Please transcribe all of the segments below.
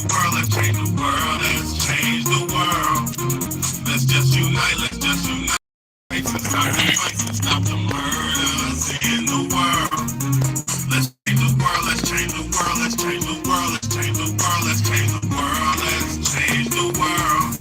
the world, let's change the world, let's change the world. Let's just unite, let's just unite. Stop the fights and stop the murders in the world. Let's change the world, let's change the world, let's change the world, let's change the world, let's change the world, let's change the world.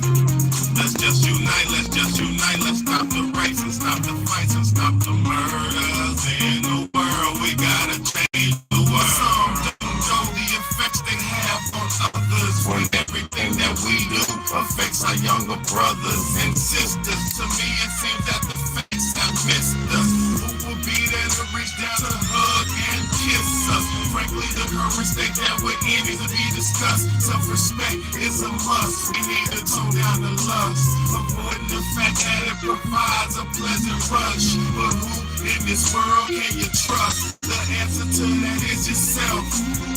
Let's just unite, let's just unite, let's stop the rapes and stop the fights and stop the murders in the world. We gotta change the world. Some don't know the effects they have on others when everything that we do affects our younger brothers and sisters. To me, it seems that the facts have missed us. Who will be there to reach down to hug and kiss us? Frankly, the current state that we're in needs to be discussed. Self-respect is a must. We need to tone down the lust, avoiding the fact that it provides a pleasant rush. But who in this world can you trust? The answer to that is yourself.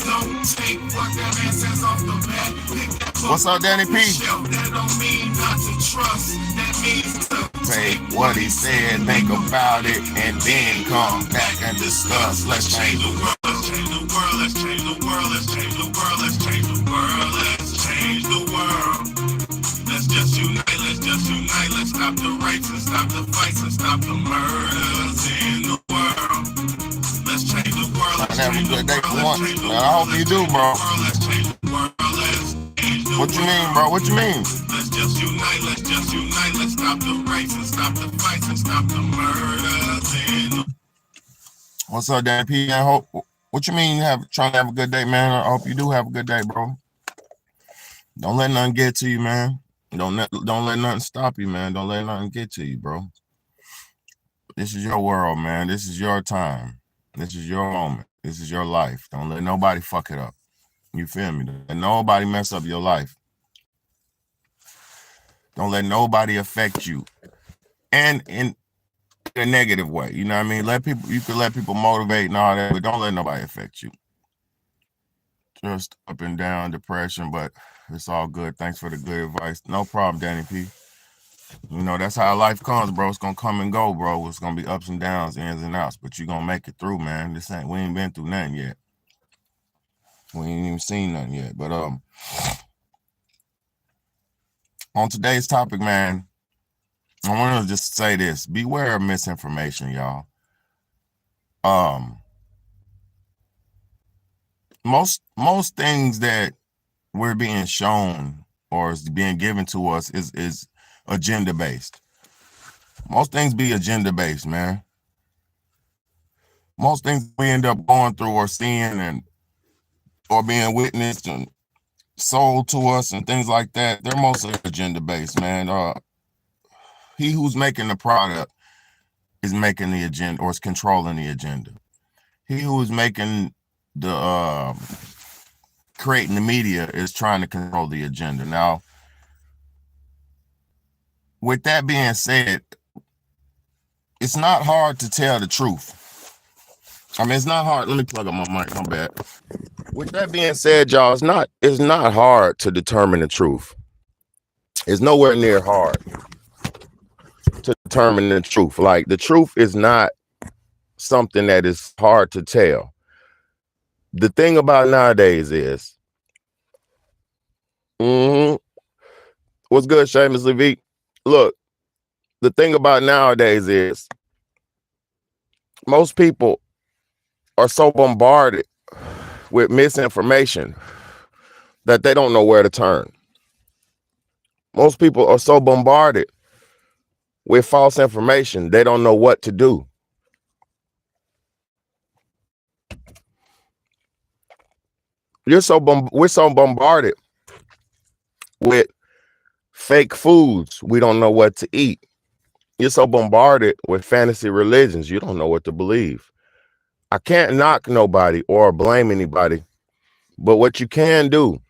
Don't take what that man says off the bat. What's up, Danny P? That don't mean not to trust. That means to take what he said, think about it, and then come back and discuss. Let's change the world. Let's change the world. Let's change the world. Let's change the world. Let's change the world. Let's change the world. Let's just unite. Let's just unite. Let's stop the rapes and stop the fights and stop the murders in the world. Let's change the world. Let's have a good day for once. I hope you do, bro. Let's change the world. Let's change the What you mean, bro? What you mean? Let's just unite, let's just unite, let's stop the rapes and stop the fights and stop the murders. What's up, Danny P? I hope. What you mean trying to have a good day, man? I hope you do have a good day, bro. Don't let nothing get to you, man. Don't let nothing stop you, man. Don't let nothing get to you, bro. This is your world, man. This is your time. This is your moment. This is your life. Don't let nobody fuck it up. You feel me? Don't let nobody mess up your life. Don't let nobody affect you, and in a negative way. You know what I mean? You can let people motivate and all that, but don't let nobody affect you. Just up and down, depression, but it's all good. Thanks for the good advice. No problem, Danny P. You know, that's how life comes, bro. It's gonna come and go, bro. It's gonna be ups and downs, ins and outs, but you're gonna make it through, man. We ain't been through nothing yet. We ain't even seen nothing yet. But on today's topic, man, I want to just say this: beware of misinformation, y'all. Most things that we're being shown or is being given to us is agenda based. Most things be agenda based, man. Most things we end up going through or seeing or being witnessed and sold to us and things like that, they're mostly agenda based, man. He who's making the product is making the agenda or is controlling the agenda. He who is making the creating the media is trying to control the agenda. Now, with that being said, it's not hard to tell the truth. I mean, it's not hard. Let me plug up my mic. My bad. With that being said, y'all, it's not hard to determine the truth. It's nowhere near hard to determine the truth. Like, the truth is not something that is hard to tell. The thing about nowadays is, what's good, Seamus Levy? Look, the thing about nowadays is most people are so bombarded with misinformation that they don't know where to turn. Most people are so bombarded with false information, they don't know what to do. We're so bombarded with fake foods, we don't know what to eat. You're so bombarded with fantasy religions, you don't know what to believe. I can't knock nobody or blame anybody, but what you can do,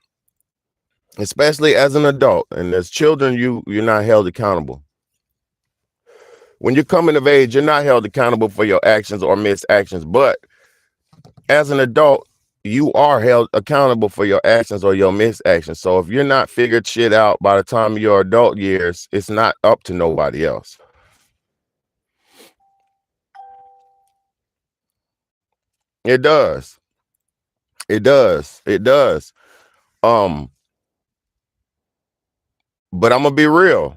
especially as an adult and as children, you're not held accountable. When you're coming of age, you're not held accountable for your actions or missed actions, but as an adult, you are held accountable for your actions or your missed actions. So if you're not figured shit out by the time of your adult years, it's not up to nobody else. It does. It does. It does. But I'm gonna be real.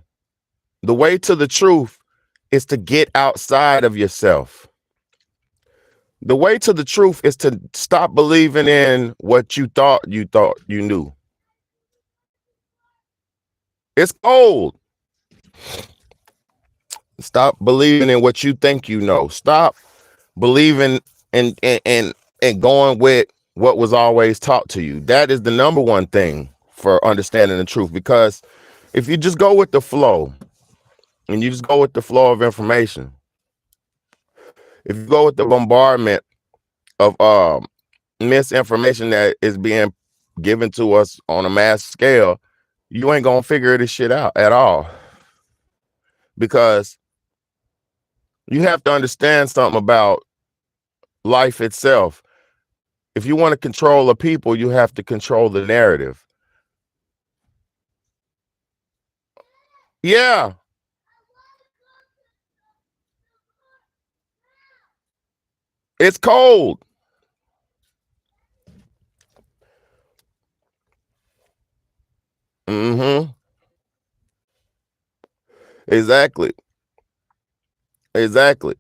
The way to the truth is to get outside of yourself. The way to the truth is to stop believing in what you thought you knew. It's cold. Stop believing in what you think you know. Stop believing and going with what was always taught to you. That is the number one thing for understanding the truth. Because if you just go with the flow and you just go with the flow of information, if you go with the bombardment of misinformation that is being given to us on a mass scale, you ain't gonna figure this shit out at all. Because you have to understand something about life itself. If you want to control the people, you have to control the narrative. Yeah, it's cold. Mm-hmm. Exactly. Exactly.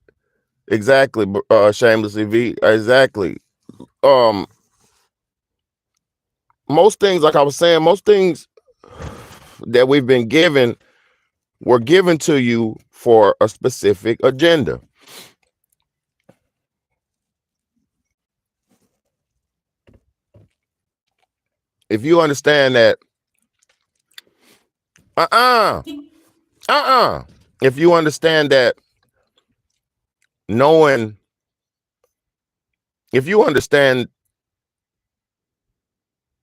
Exactly. Shamelessly V. Exactly. Um, most things, like I was saying, most things that we've been given were given to you for a specific agenda. If you understand that, uh-uh, uh-uh. If you understand that knowing, if you understand,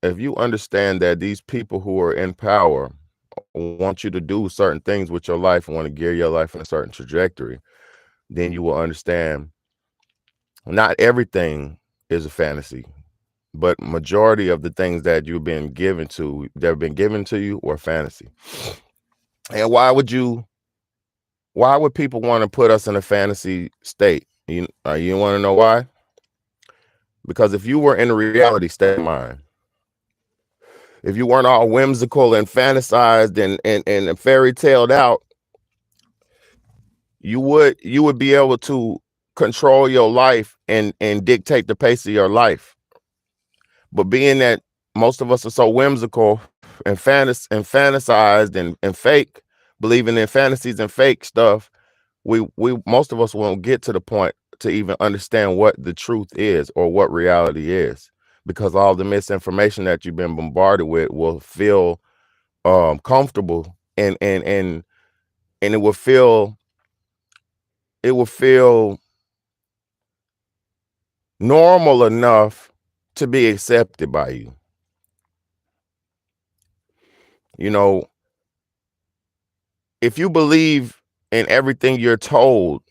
if you understand that these people who are in power want you to do certain things with your life and want to gear your life in a certain trajectory, then you will understand not everything is a fantasy, but majority of the things that you've been given to, that have been given to you, are fantasy. And why would people want to put us in a fantasy state? You want to know why? Because if you were in a reality state of mind, if you weren't all whimsical and fantasized and fairy taled out, you would be able to control your life and dictate the pace of your life. But being that most of us are so whimsical and fantasized and fake, believing in fantasies and fake stuff, we most of us won't get to the point to even understand what the truth is or what reality is, because all the misinformation that you've been bombarded with will feel comfortable, and it will feel normal enough to be accepted by you. You know, if you believe in everything you're told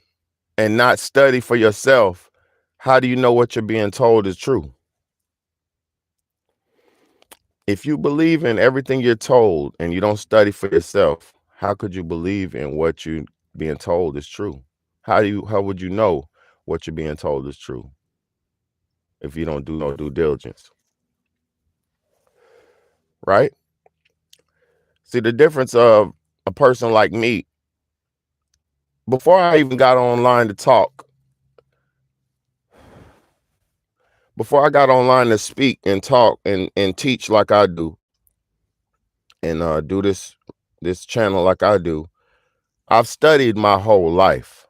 and not study for yourself, how do you know what you're being told is true? If you believe in everything you're told and you don't study for yourself, how could you believe in what you being told is true? How would you know what you're being told is true if you don't do no due diligence? Right? See, the difference of a person like me, before I even got online to talk, before I got online to speak and talk and teach like I do, and do this channel like I do, I've studied my whole life.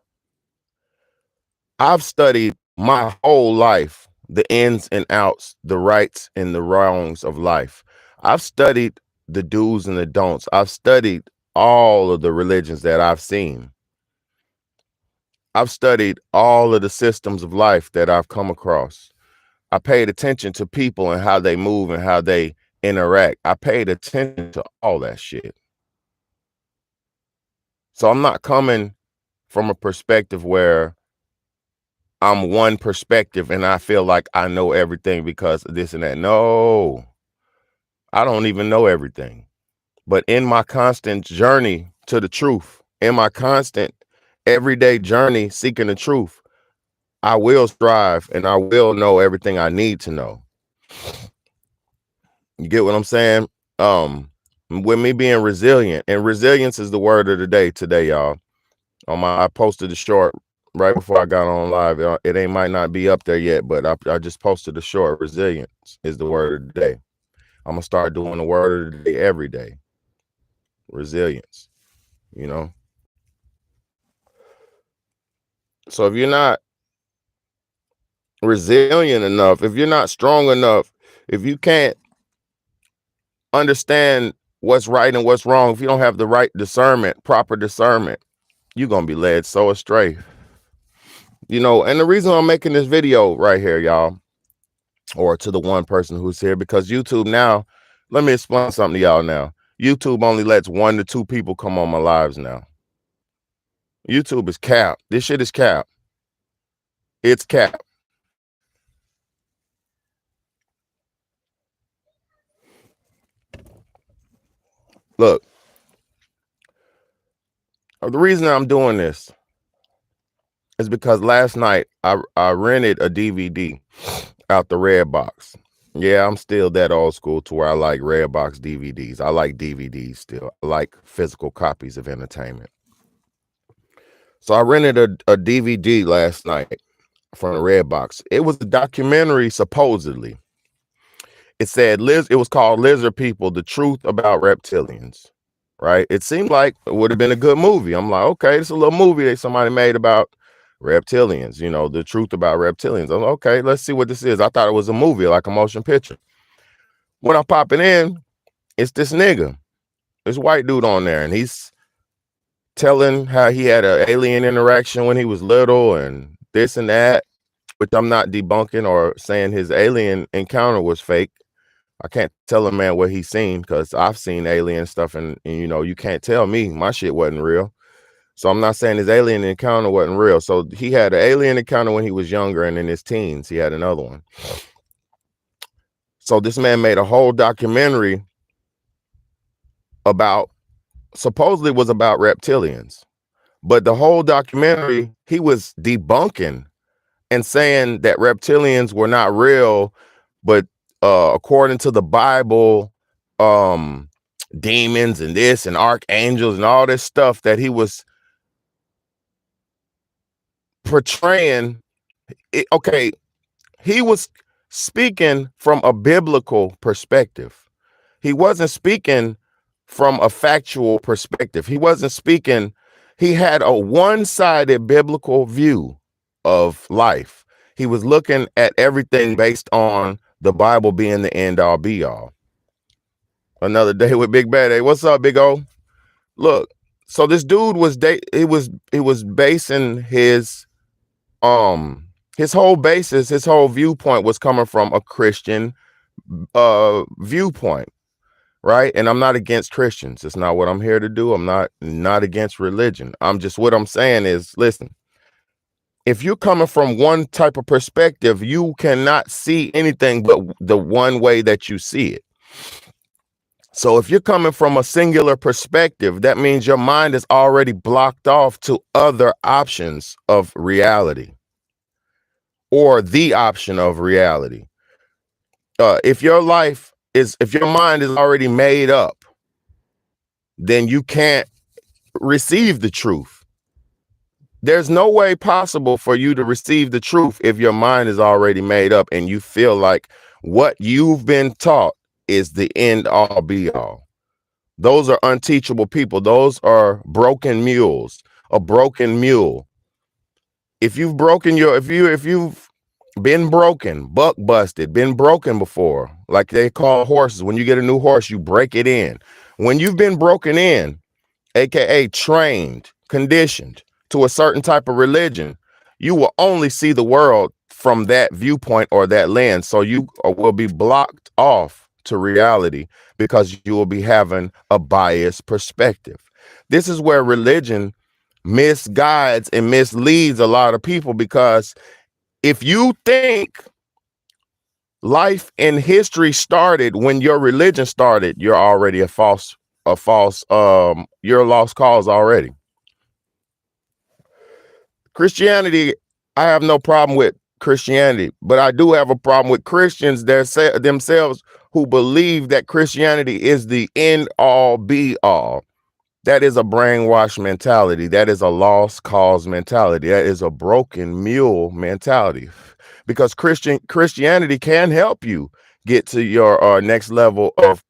I've studied my whole life, the ins and outs, the rights and the wrongs of life. I've studied the do's and the don'ts. I've studied all of the religions that I've seen. I've studied all of the systems of life that I've come across. I paid attention to people and how they move and how they interact. I paid attention to all that shit. So I'm not coming from a perspective where I'm one perspective and I feel like I know everything because of this and that. No, I don't even know everything. But in my constant journey to the truth, in my constant everyday journey seeking the truth, I will strive and I will know everything I need to know. You get what I'm saying? Um, with me being resilient, and resilience is the word of the day today, y'all. I posted a short right before I got on live. It ain't might not be up there yet, but I just posted a short. Resilience is the word of the day. I'm gonna start doing the word of the day every day. Resilience, you know. So if you're not resilient enough, if you're not strong enough, if you can't understand what's right and what's wrong, if you don't have the right discernment, proper discernment, you're gonna be led so astray. You know, and the reason I'm making this video right here, y'all, or to the one person who's here, because YouTube now, let me explain something to y'all now. YouTube only lets 1 to 2 people come on my lives now. YouTube is cap. This shit is cap. It's cap. Look, the reason I'm doing this is because last night I rented a DVD out the Redbox. Yeah, I'm still that old school to where I like Redbox DVDs. I like DVDs still. I like physical copies of entertainment. So I rented a DVD last night from the Redbox. It was a documentary, supposedly. It said it was called Lizard People: The Truth About Reptilians. Right? It seemed like it would have been a good movie. I'm like, okay, it's a little movie that somebody made about reptilians, you know, the truth about reptilians. I'm like, okay, let's see what this is. I thought it was a movie, like a motion picture. When I'm popping in, it's this nigga, this white dude on there, and he's telling how he had an alien interaction when he was little and this and that, which I'm not debunking or saying his alien encounter was fake. I can't tell a man what he's seen, because I've seen alien stuff, and you know, you can't tell me my shit wasn't real. So I'm not saying his alien encounter wasn't real. So he had an alien encounter when he was younger, and in his teens he had another one. So this man made a whole documentary about, supposedly was about reptilians, but the whole documentary he was debunking and saying that reptilians were not real, but according to the Bible, demons and this and archangels and all this stuff that he was portraying. Okay, he was speaking from a biblical perspective. He wasn't speaking from a factual perspective. He wasn't speaking, he had a one-sided biblical view of life. He was looking at everything based on the Bible being the end all be all. Another day with Big Bad. What's up, Big O? Look, so this dude was he was basing his whole basis, his whole viewpoint was coming from a Christian viewpoint, right? And I'm not against Christians. It's not what I'm here to do. I'm not against religion. What I'm saying is, listen, if you're coming from one type of perspective, you cannot see anything but the one way that you see it. So if you're coming from a singular perspective, that means your mind is already blocked off to other options of reality, or the option of reality. If your mind is already made up, then you can't receive the truth. There's no way possible for you to receive the truth if your mind is already made up and you feel like what you've been taught is the end all be all. Those are unteachable people. Those are broken mules. A broken mule. If you've been broken, buck busted, been broken before, like they call horses. When you get a new horse, you break it in. When you've been broken in, aka trained, conditioned to a certain type of religion, you will only see the world from that viewpoint or that lens. So you will be blocked off to reality because you will be having a biased perspective. This is where religion misguides and misleads a lot of people, because if you think life and history started when your religion started, you're already you're a lost cause already. Christianity, I have no problem with Christianity, but I do have a problem with Christians themselves who believe that Christianity is the end all be all. That is a brainwashed mentality. That is a lost cause mentality. That is a broken mule mentality. Because Christianity can help you get to your next level of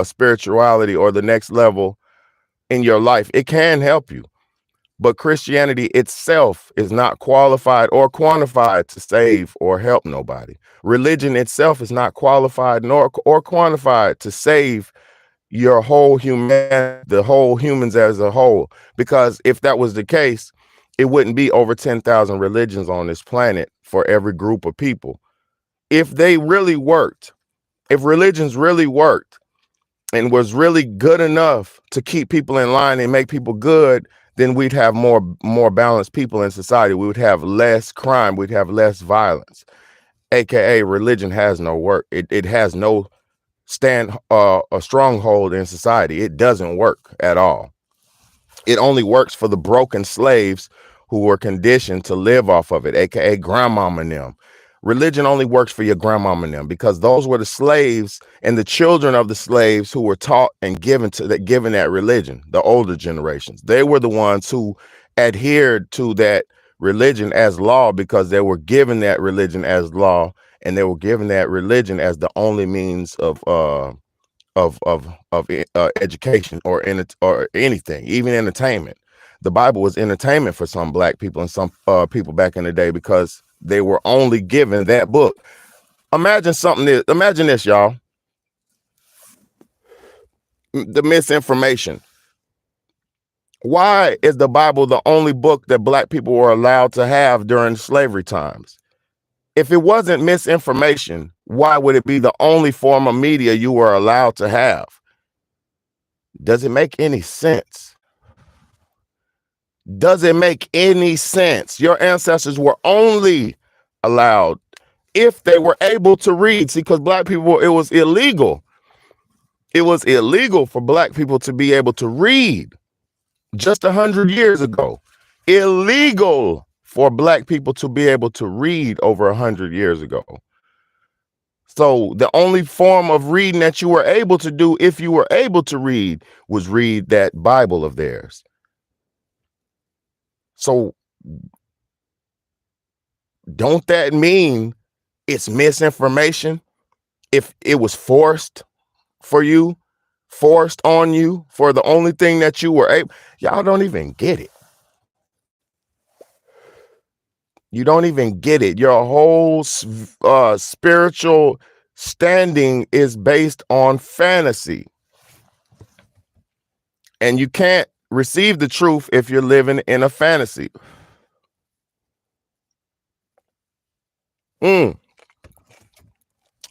spirituality, or the next level in your life. It can help you. But Christianity itself is not qualified or quantified to save or help nobody. Religion itself is not qualified nor or quantified to save your whole humanity, the whole humans as a whole. Because if that was the case, it wouldn't be over 10,000 religions on this planet for every group of people. If they really worked, if religions really worked and was really good enough to keep people in line and make people good, then we'd have more balanced people in society. We would have less crime. We'd have less violence. AKA religion has no work. It has no a stronghold in society. It doesn't work at all. It only works for the broken slaves who were conditioned to live off of it, aka grandmama and them. Religion only works for your grandmama and them, because those were the slaves and the children of the slaves who were taught and given that religion. The older generations, they were the ones who adhered to that religion as law, because they were given that religion as law, and they were given that religion as the only means of education or anything, even entertainment. The Bible was entertainment for some black people and some people back in the day, because they were only given that book. Imagine this, y'all. The misinformation. Why is the Bible the only book that black people were allowed to have during slavery times? If it wasn't misinformation, why would it be the only form of media you were allowed to have? Does it make any sense? Does it make any sense? Your ancestors were only allowed if they were able to read. See, because black people, it was illegal. It was illegal for black people to be able to read just 100 years ago. Illegal for black people to be able to read over 100 years ago. So the only form of reading that you were able to do, if you were able to read, was read that Bible of theirs. So don't that mean it's misinformation? If it was forced on you for the only thing that you were able, y'all don't even get it. You don't even get it. Your whole spiritual standing is based on fantasy. And you can't receive the truth if you're living in a fantasy.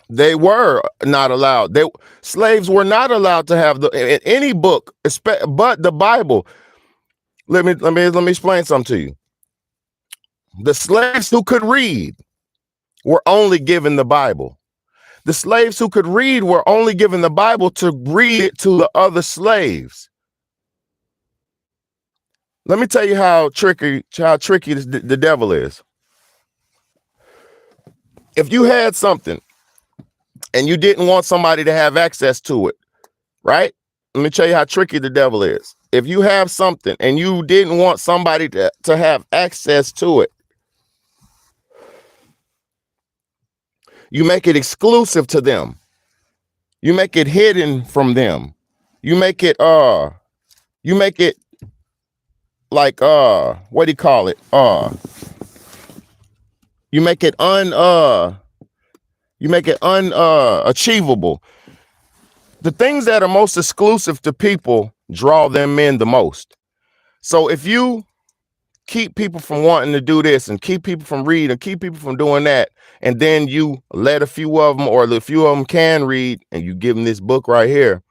They were not allowed. Slaves were not allowed to have any book, but the Bible. Let me explain something to you. The slaves who could read were only given the Bible. The slaves who could read were only given the Bible to read it to the other slaves. Let me tell you how tricky the devil is. If you had something and you didn't want somebody to have access to it, right? Let me tell you how tricky the devil is. If you have something and you didn't want somebody to have access to it, you make it exclusive to them. You make it hidden from them. You make it like what do you call it? You make it unachievable. The things that are most exclusive to people draw them in the most. So if you keep people from wanting to do this and keep people from reading and keep people from doing that, and then you let a few of them, or the few of them can read, and you give them this book right here,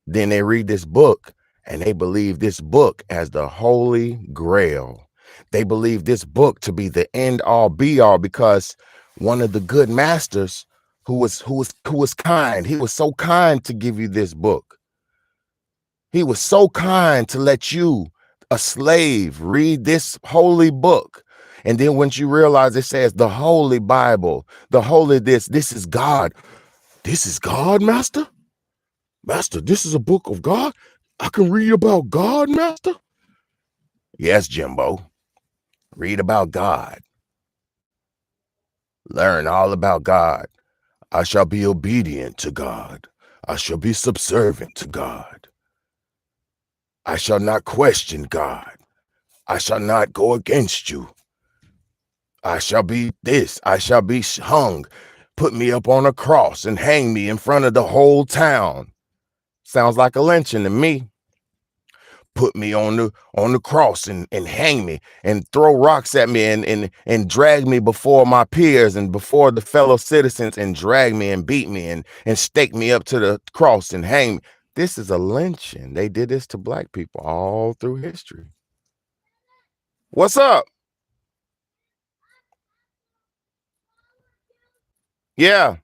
then they read this book and they believe this book as the holy grail. They believe this book to be the end all be all, because one of the good masters who was kind, he was so kind to give you this book. He was so kind to let you, a slave, read this holy book. And then once you realize it says the holy Bible, the holy this is God. This is God, Master? Master, this is a book of God? I can read about God, Master? Yes, Jimbo. Read about God. Learn all about God. I shall be obedient to God. I shall be subservient to God. I shall not question God. I shall not go against you. I shall be this. I shall be hung. Put me up on a cross and hang me in front of the whole town. Sounds like a lynching to me. Put me on the cross and hang me and throw rocks at me and drag me before my peers and before the fellow citizens and drag me and beat me and stake me up to the cross and hang me. This is a lynching. They did this to black people all through history. What's up? Yeah,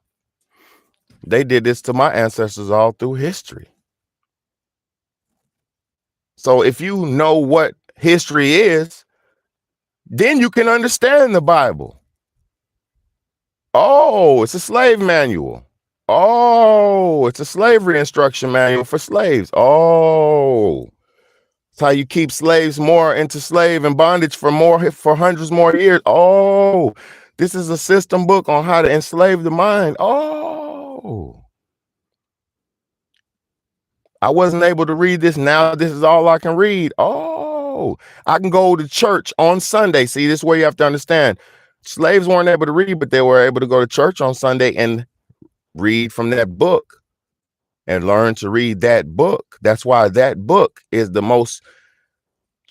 they did this to my ancestors all through history. So if you know what history is, then you can understand the Bible. Oh, it's a slave manual. Oh, it's a slavery instruction manual for slaves. Oh, it's how you keep slaves more into slave and bondage for hundreds more years. Oh, this is a system book on how to enslave the mind. Oh, I wasn't able to read this. Now this is all I can read. Oh, I can go to church on Sunday. See, this is where you have to understand. Slaves weren't able to read, but they were able to go to church on Sunday and read from that book and learn to read that book. That's why that book is the most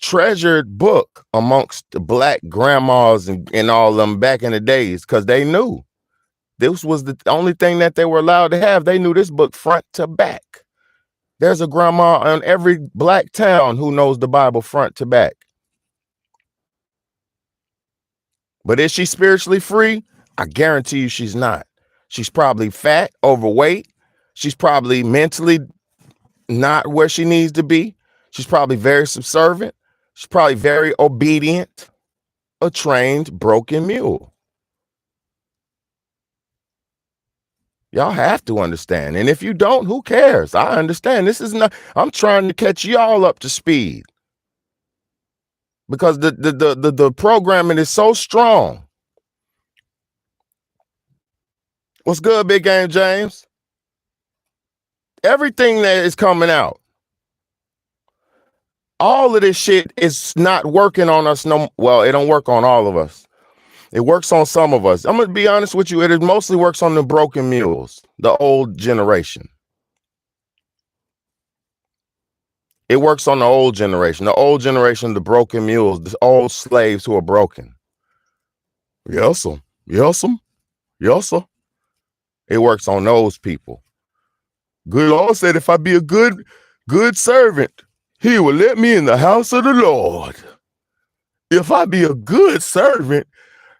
treasured book amongst the black grandmas and all of them back in the days, because they knew this was the only thing that they were allowed to have. They knew this book front to back. There's a grandma in every black town who knows the Bible front to back. But is she spiritually free? I guarantee you she's not. She's probably fat, overweight. She's probably mentally not where she needs to be. She's probably very subservient. She's probably very obedient, a trained broken mule. Y'all have to understand. And if you don't, who cares? I understand. This is not, I'm trying to catch y'all up to speed. Because the programming is so strong. What's good, Big Game James? Everything that is coming out, all of this shit is not working on us. No, well, it don't work on all of us. It works on some of us. I'm gonna be honest with you. It mostly works on the broken mules, the old generation. It works on the old generation, the broken mules, the old slaves who are broken. Yes, sir. Yes, sir. Yes, sir. It works on those people. Good Lord said, if I be a good servant, he will let me in the house of the Lord. If I be a good servant,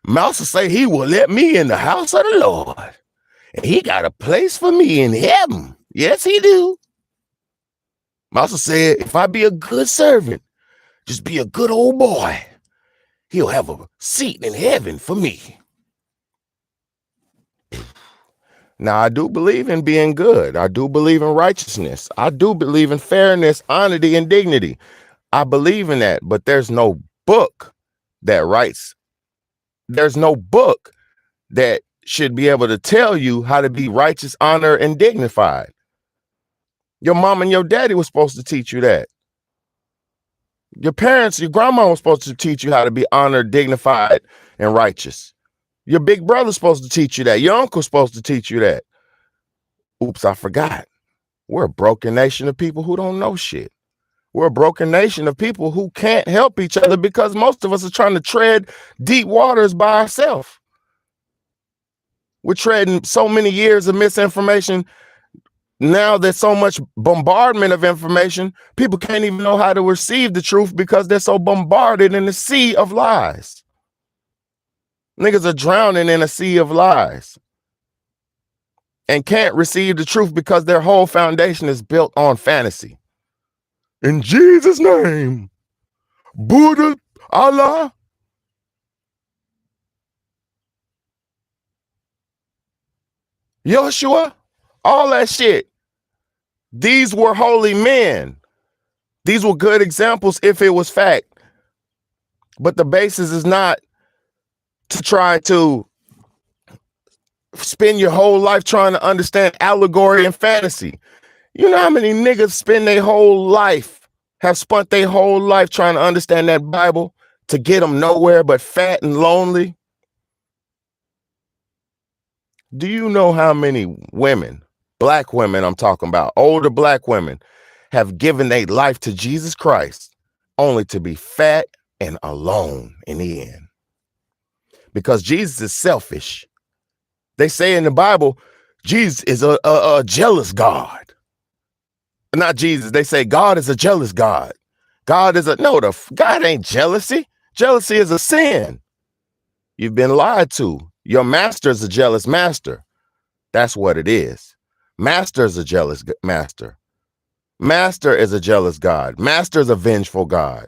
Mouse will say he will let me in the house of the Lord. And he got a place for me in heaven. Yes, he do. Mouse said, if I be a good servant, just be a good old boy, he'll have a seat in heaven for me. Now, I do believe in being good. I do believe in righteousness. I do believe in fairness, honesty, and dignity. I believe in that, but there's no book that writes. There's no book that should be able to tell you how to be righteous, honored, and dignified. Your mom and your daddy was supposed to teach you that. Your parents, your grandma was supposed to teach you how to be honored, dignified, and righteous. Your big brother's supposed to teach you that. Your uncle's supposed to teach you that. Oops, I forgot. We're a broken nation of people who don't know shit. We're a broken nation of people who can't help each other because most of us are trying to tread deep waters by ourselves. We're treading so many years of misinformation. Now there's so much bombardment of information, people can't even know how to receive the truth because they're so bombarded in the sea of lies. Niggas are drowning in a sea of lies and can't receive the truth because their whole foundation is built on fantasy. In Jesus' name, Buddha, Allah, Joshua, all that shit. These were holy men. These were good examples if it was fact. But the basis is not to try to spend your whole life trying to understand allegory and fantasy. You know how many niggas have spent their whole life trying to understand that Bible to get them nowhere but fat and lonely? Do you know how many women, black women I'm talking about, older black women, have given their life to Jesus Christ only to be fat and alone in the end? Because Jesus is selfish. They say in the Bible, Jesus is a jealous God. Not Jesus. They say God is a jealous God. God ain't jealousy. Jealousy is a sin. You've been lied to. Your master is a jealous master. That's what it is. Master is a jealous master. Master is a jealous God. Master is a vengeful God.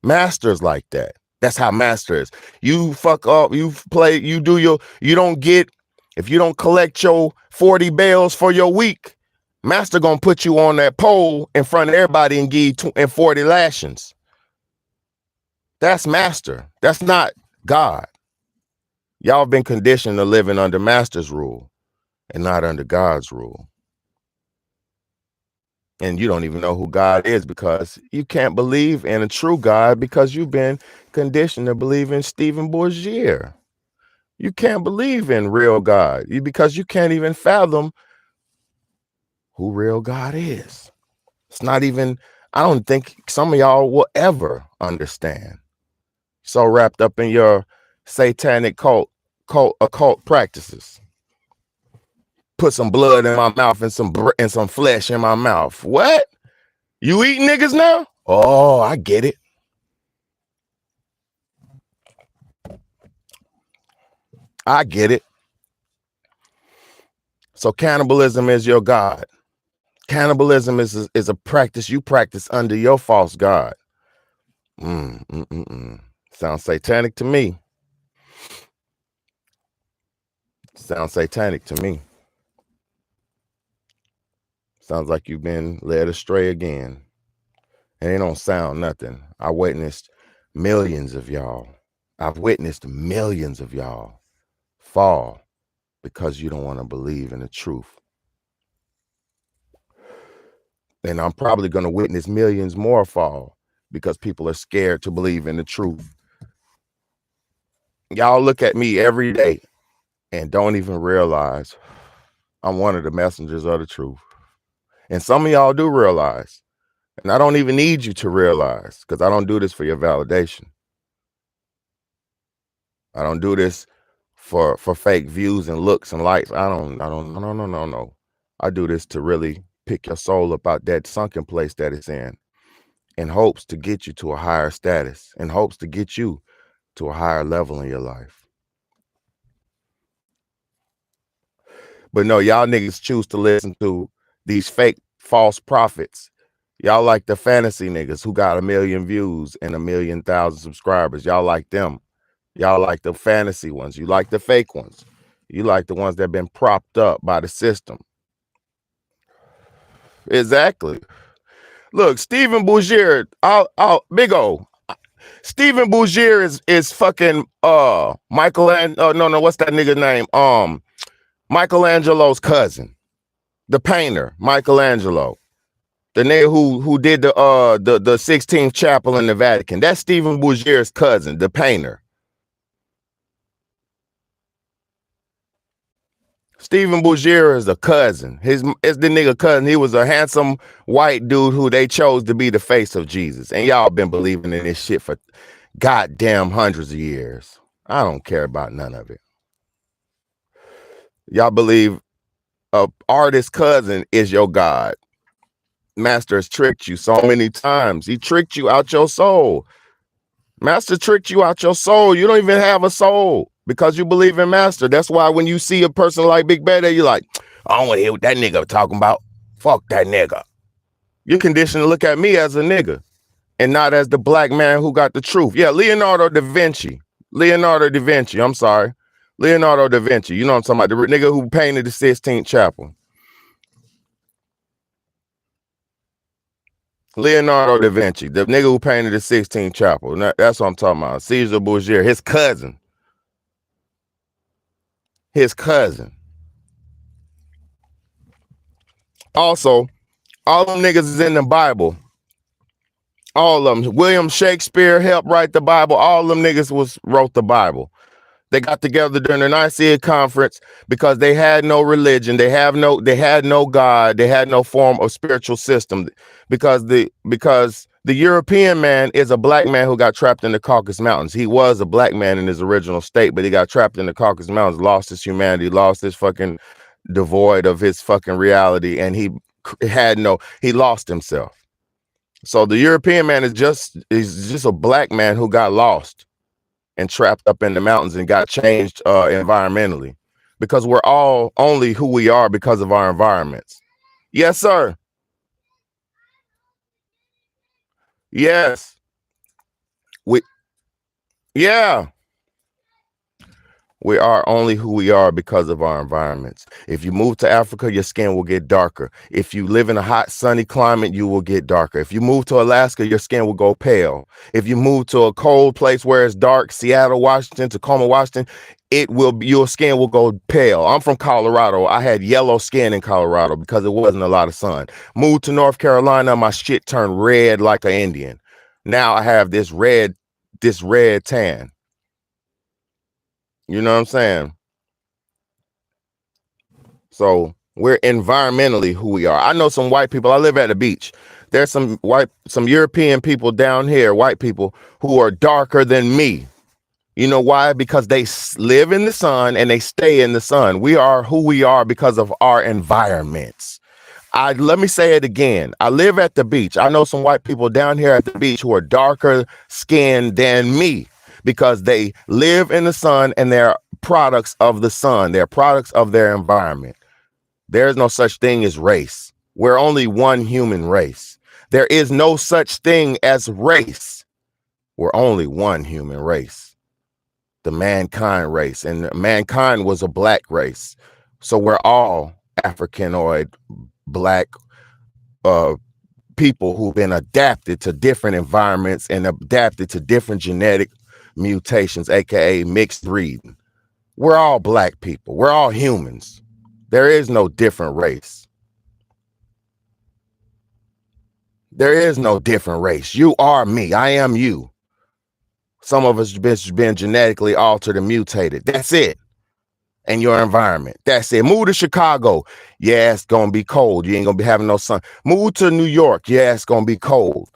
Master is like that. That's how master is. You fuck up, if you don't collect your 40 bells for your week, master gonna put you on that pole in front of everybody and give you 40 lashings. That's master. That's not God. Y'all been conditioned to living under master's rule and not under God's rule. And you don't even know who God is because you can't believe in a true God because you've been conditioned to believe in Stephen Bourgier. You can't believe in real God because you can't even fathom who real God is. It's not even, I don't think some of y'all will ever understand. So wrapped up in your satanic occult practices. Put some blood in my mouth and some flesh in my mouth. What? You eat niggas now? Oh, I get it. I get it. So cannibalism is your God. Cannibalism is a practice you practice under your false God. Sounds satanic to me. Sounds satanic to me. Sounds like you've been led astray again. And it don't sound nothing. I witnessed millions of y'all. I've witnessed millions of y'all fall because you don't want to believe in the truth. And I'm probably going to witness millions more fall because people are scared to believe in the truth. Y'all look at me every day and don't even realize I'm one of the messengers of the truth. And some of y'all do realize. And I don't even need you to realize because I don't do this for your validation. I don't do this for fake views and looks and likes. No. I do this to really pick your soul up out that sunken place that it's in hopes to get you to a higher status, in hopes to get you to a higher level in your life. But no, y'all niggas choose to listen to these fake false prophets. Y'all like the fantasy niggas who got 1 million views and 1,000,000 subscribers. Y'all like them. Y'all like the fantasy ones. You like the fake ones. You like the ones that have been propped up by the system. Exactly. Look, Stephen Bourgier, Big O. Stephen Bourgier is fucking Michelangelo. What's that nigga name? Michelangelo's cousin, the painter, Michelangelo, the nigga who did the 16th chapel in the Vatican. That's Stephen Bourgier's cousin, the painter. Stephen Bourgier is a cousin. It's the nigga cousin. He was a handsome white dude who they chose to be the face of Jesus. And y'all been believing in this shit for goddamn hundreds of years. I don't care about none of it. Y'all believe a artist cousin is your God. Master has tricked you so many times. He tricked you out your soul. Master tricked you out your soul. You don't even have a soul because you believe in Master. That's why when you see a person like bigbayday, you're like, I don't want to hear what that nigga talking about. Fuck that nigga. You're conditioned to look at me as a nigga and not as the black man who got the truth. Yeah, Leonardo da Vinci. I'm sorry. Leonardo da Vinci. You know what I'm talking about? The nigga who painted the Sistine Chapel. Leonardo da Vinci, the nigga who painted the Sistine Chapel. That's what I'm talking about. Caesar Borgia, his cousin. His cousin. Also, all them niggas is in the Bible. All of them. William Shakespeare helped write the Bible. All them niggas wrote the Bible. They got together during the Nicene Conference because they had no religion. They had no God. They had no form of spiritual system because the European man is a black man who got trapped in the Caucasus Mountains. He was a black man in his original state, but he got trapped in the Caucasus Mountains, lost his humanity, lost his fucking devoid of his fucking reality, and he lost himself. So the European man is just a black man who got lost and trapped up in the mountains and got changed environmentally, because we're all only who we are because of our environments. Yes, sir. Yes. Yeah. We are only who we are because of our environments. If you move to Africa, your skin will get darker. If you live in a hot, sunny climate, you will get darker. If you move to Alaska, your skin will go pale. If you move to a cold place where it's dark, Seattle, Washington, Tacoma, Washington, your skin will go pale. I'm from Colorado. I had yellow skin in Colorado because it wasn't a lot of sun. Moved to North Carolina, my shit turned red like an Indian. Now I have this red tan. You know what I'm saying? So we're environmentally who we are. I know some white people. I live at the beach. There's some European people down here, white people, who are darker than me. You know why? Because they live in the sun and they stay in the sun. We are who we are because of our environments. Let me say it again. I live at the beach. I know some white people down here at the beach who are darker skinned than me because they live in the sun and they're products of the sun. They're products of their environment. There's no such thing as race. We're only one human race. There is no such thing as race. We're only one human race. The mankind race. And mankind was a black race. So we're all Africanoid, black people who've been adapted to different environments and adapted to different genetic mutations, aka mixed breeding. We're all black people. We're all humans. There is no different race. There is no different race. You are me. I am you. Some of us have been genetically altered and mutated. That's it. And your environment. That's it. Move to Chicago. Yeah, it's going to be cold. You ain't going to be having no sun. Move to New York. Yeah, it's going to be cold.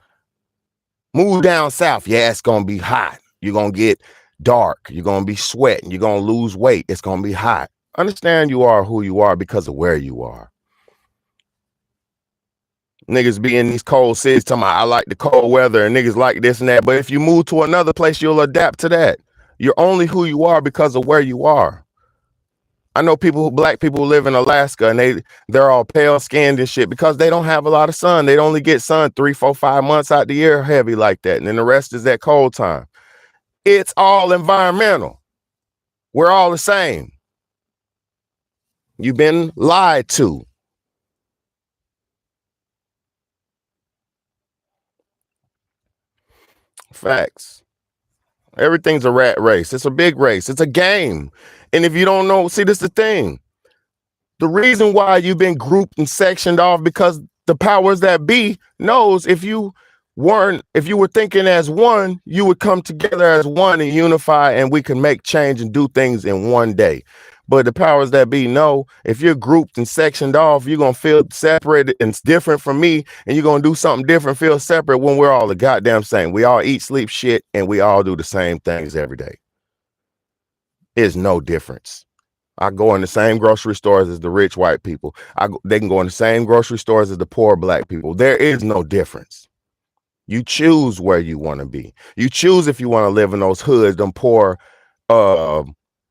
Move down south. Yeah, it's going to be hot. You're going to get dark. You're going to be sweating. You're going to lose weight. It's going to be hot. Understand you are who you are because of where you are. Niggas be in these cold cities talking about, I like the cold weather and niggas like this and that. But if you move to another place, you'll adapt to that. You're only who you are because of where you are. I know black people who live in Alaska and they're all pale skinned and shit because they don't have a lot of sun. They only get sun 3, 4, 5 months out the year heavy like that. And then the rest is that cold time. It's all environmental. We're all the same. You've been lied to. Facts. Everything's a rat race. It's a big race. It's a game. And if you don't know, see, this is the thing. The reason why you've been grouped and sectioned off because the powers that be knows if you were thinking as one, you would come together as one and unify and we can make change and do things in one day. But the powers that be know if you're grouped and sectioned off, you're going to feel separated and different from me. And you're going to do something different, feel separate when we're all the goddamn same. We all eat, sleep, shit, and we all do the same things every day. There's no difference. I go in the same grocery stores as the rich white people. They can go in the same grocery stores as the poor black people. There is no difference. You choose where you want to be. You choose if you want to live in those hoods, them poor,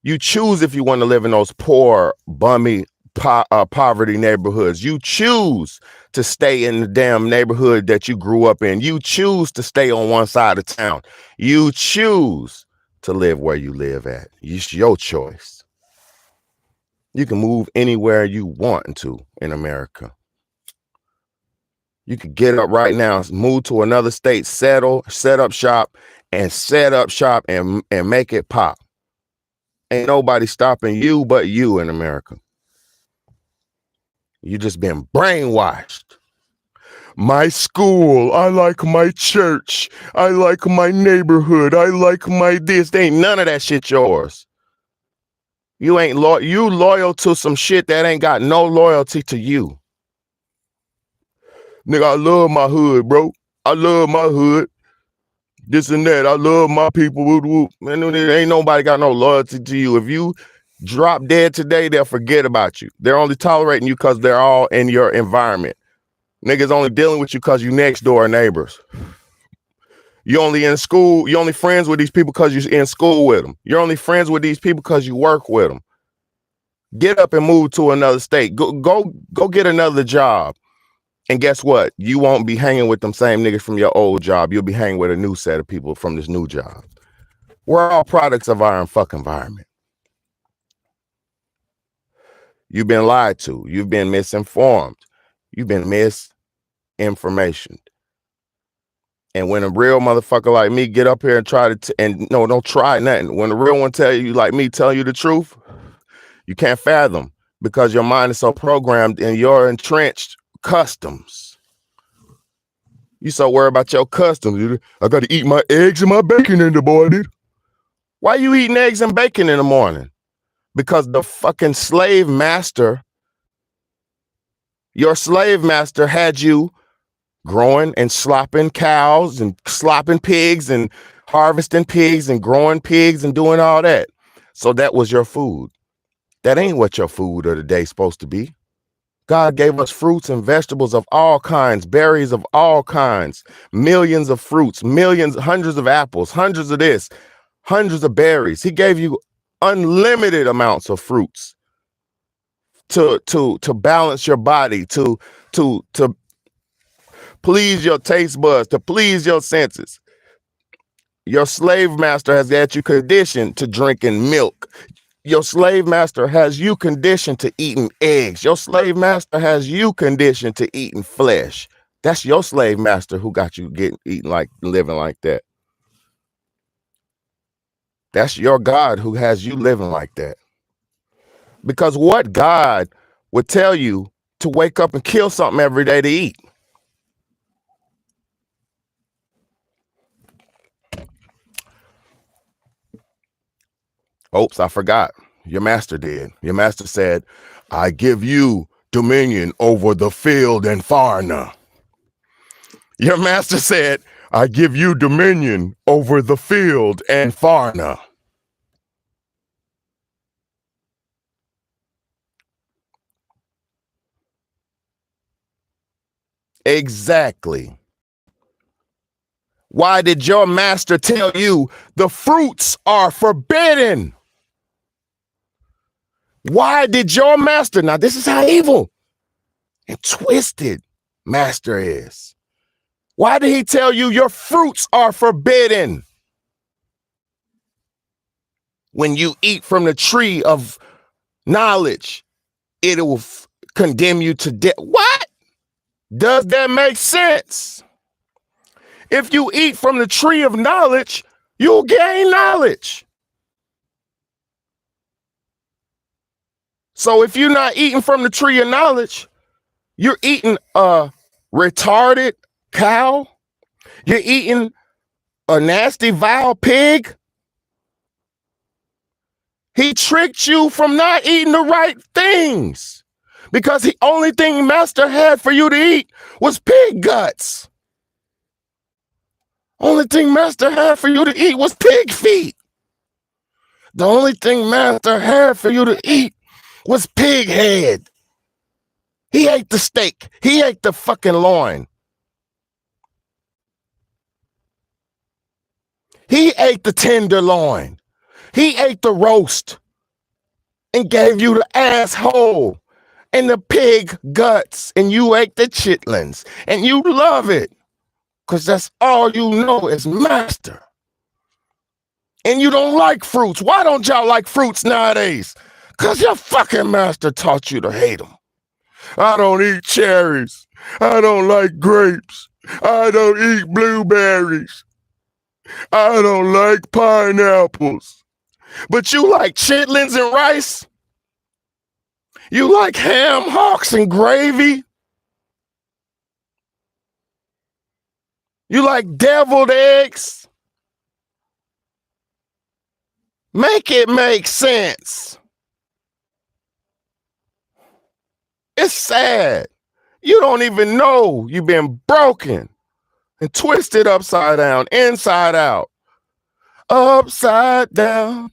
you choose if you want to live in those poor, bummy, poverty neighborhoods. You choose to stay in the damn neighborhood that you grew up in. You choose to stay on one side of town. You choose to live where you live at. It's your choice. You can move anywhere you want to in America. You could get up right now, move to another state, set up shop and make it pop. Ain't nobody stopping you but you in America. You just been brainwashed. My school, I like my church, I like my neighborhood, I like my this. Ain't none of that shit yours. You ain't you loyal to some shit that ain't got no loyalty to you. Nigga, I love my hood, bro. I love my hood. This and that. I love my people. Man, ain't nobody got no loyalty to you. If you drop dead today, they'll forget about you. They're only tolerating you because they're all in your environment. Niggas only dealing with you because you next door neighbors. You only in school. You only friends with these people because you're in school with them. You're only friends with these people because you work with them. Get up and move to another state. Go get another job. And guess what? You won't be hanging with them same niggas from your old job. You'll be hanging with a new set of people from this new job. We're all products of our fucking environment. You've been lied to. You've been misinformed. You've been misinformation. And when a real motherfucker like me get up here and try to, don't try nothing. When a real one tell you like me, tell you the truth, you can't fathom because your mind is so programmed in your entrenched customs. You so worried about your customs. I got to eat my eggs and my bacon in the morning. Why you eating eggs and bacon in the morning? Because the fucking slave master, your slave master had you growing and slopping cows and slopping pigs and harvesting pigs and growing pigs and doing all that. So that was your food. That ain't what your food of the day supposed to be. God gave us fruits and vegetables of all kinds, berries of all kinds, millions of fruits, millions, hundreds of apples, hundreds of this, hundreds of berries. He gave you unlimited amounts of fruits to balance your body, to please your taste buds, to please your senses. Your slave master has got you conditioned to drinking milk. Your slave master has you conditioned to eating eggs. Your slave master has you conditioned to eating flesh. That's your slave master who got you living like that. That's your God who has you living like that. Because what God would tell you to wake up and kill something every day to eat? Oops, I forgot. Your master did. Your master said, I give you dominion over the field and farna. Your master said, I give you dominion over the field and farna. Exactly. Why did your master tell you the fruits are forbidden? Why did your master, now this is how evil and twisted master is. Why did he tell you your fruits are forbidden? When you eat from the tree of knowledge, it will condemn you to death. What? Does that make sense? If you eat from the tree of knowledge, you'll gain knowledge. So if you're not eating from the tree of knowledge, you're eating a retarded cow. You're eating a nasty, vile pig. He tricked you from not eating the right things because the only thing master had for you to eat was pig guts. Only thing master had for you to eat was pig feet. The only thing master had for you to eat was pig head. He ate the steak. He ate the fucking loin. He ate the tenderloin. He ate the roast and gave you the asshole and the pig guts, and you ate the chitlins, and you love it because that's all you know is master. And you don't like fruits. Why don't y'all like fruits nowadays? Because your fucking master taught you to hate them. I don't eat cherries. I don't like grapes. I don't eat blueberries. I don't like pineapples. But you like chitlins and rice? You like ham hocks and gravy? You like deviled eggs? Make it make sense. It's sad. You don't even know you've been broken and twisted upside down, inside out, upside down.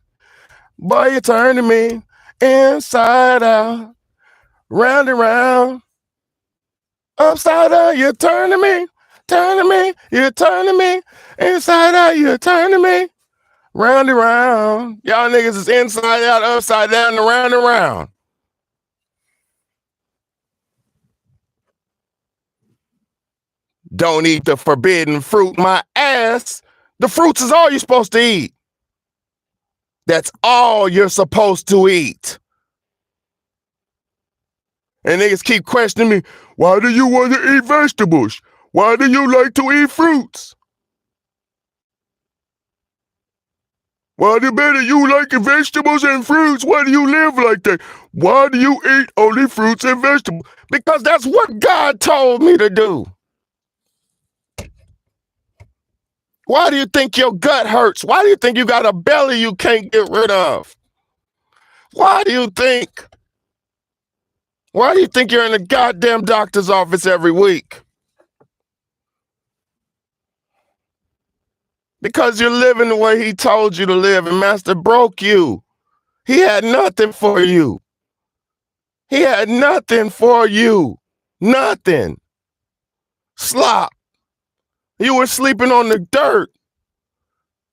Boy, you're turning me inside out, round and round, upside down. You're turning me, you're turning me inside out. You're turning me round and round. Y'all niggas is inside out, upside down, and round and round. Don't eat the forbidden fruit, my ass. The fruits is all you're supposed to eat. That's all you're supposed to eat. And niggas keep questioning me, why do you want to eat vegetables? Why do you like to eat fruits? Why do better you like vegetables and fruits? Why do you live like that? Why do you eat only fruits and vegetables? Because that's what God told me to do. Why do you think your gut hurts? Why do you think you got a belly you can't get rid of? Why do you think? Why do you think you're in the goddamn doctor's office every week? Because you're living the way he told you to live, and Master broke you. He had nothing for you. He had nothing for you. Nothing. Slop. You were sleeping on the dirt.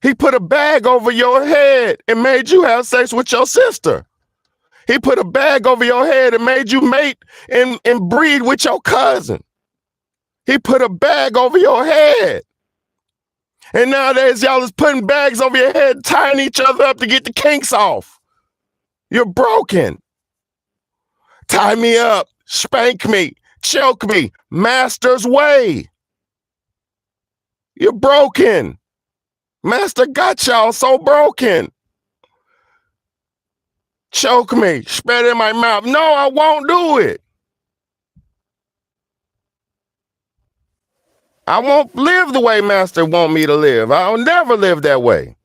He put a bag over your head and made you have sex with your sister. He put a bag over your head and made you mate and breed with your cousin. He put a bag over your head. And nowadays, y'all is putting bags over your head, tying each other up to get the kinks off. You're broken. Tie me up, spank me, choke me, Master's way. You're broken. Master got y'all so broken. Choke me, spit in my mouth. No, I won't do it. I won't live the way Master want me to live. I'll never live that way.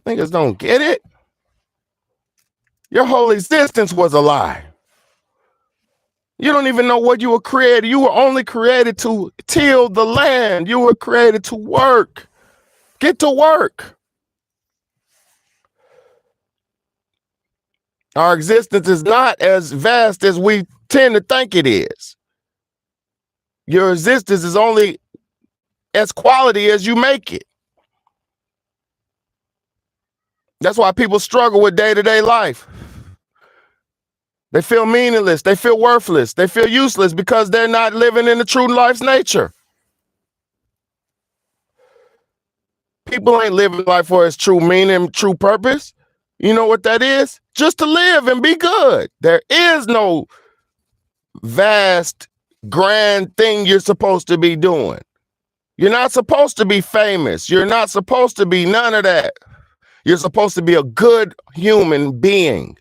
Niggas don't get it. Your whole existence was a lie. You don't even know what you were created. You were only created to till the land. You were created to work. Get to work. Our existence is not as vast as we tend to think it is. Your existence is only as quality as you make it. That's why people struggle with day-to-day life. They feel meaningless. They feel worthless. They feel useless because they're not living in the true life's nature. People ain't living life for its true meaning, true purpose. You know what that is? Just to live and be good. There is no vast, grand thing you're supposed to be doing. You're not supposed to be famous. You're not supposed to be none of that. You're supposed to be a good human being.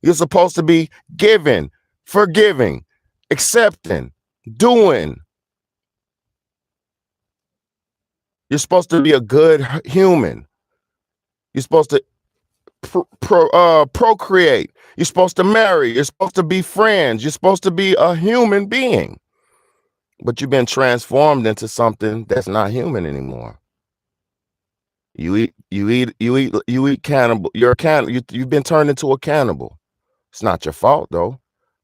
You're supposed to be giving, forgiving, accepting, doing. You're supposed to be a good human. You're supposed to procreate. You're supposed to marry. You're supposed to be friends. You're supposed to be a human being. But you've been transformed into something that's not human anymore. You eat cannibal. You're a cannibal. You've been turned into a cannibal. It's not your fault though,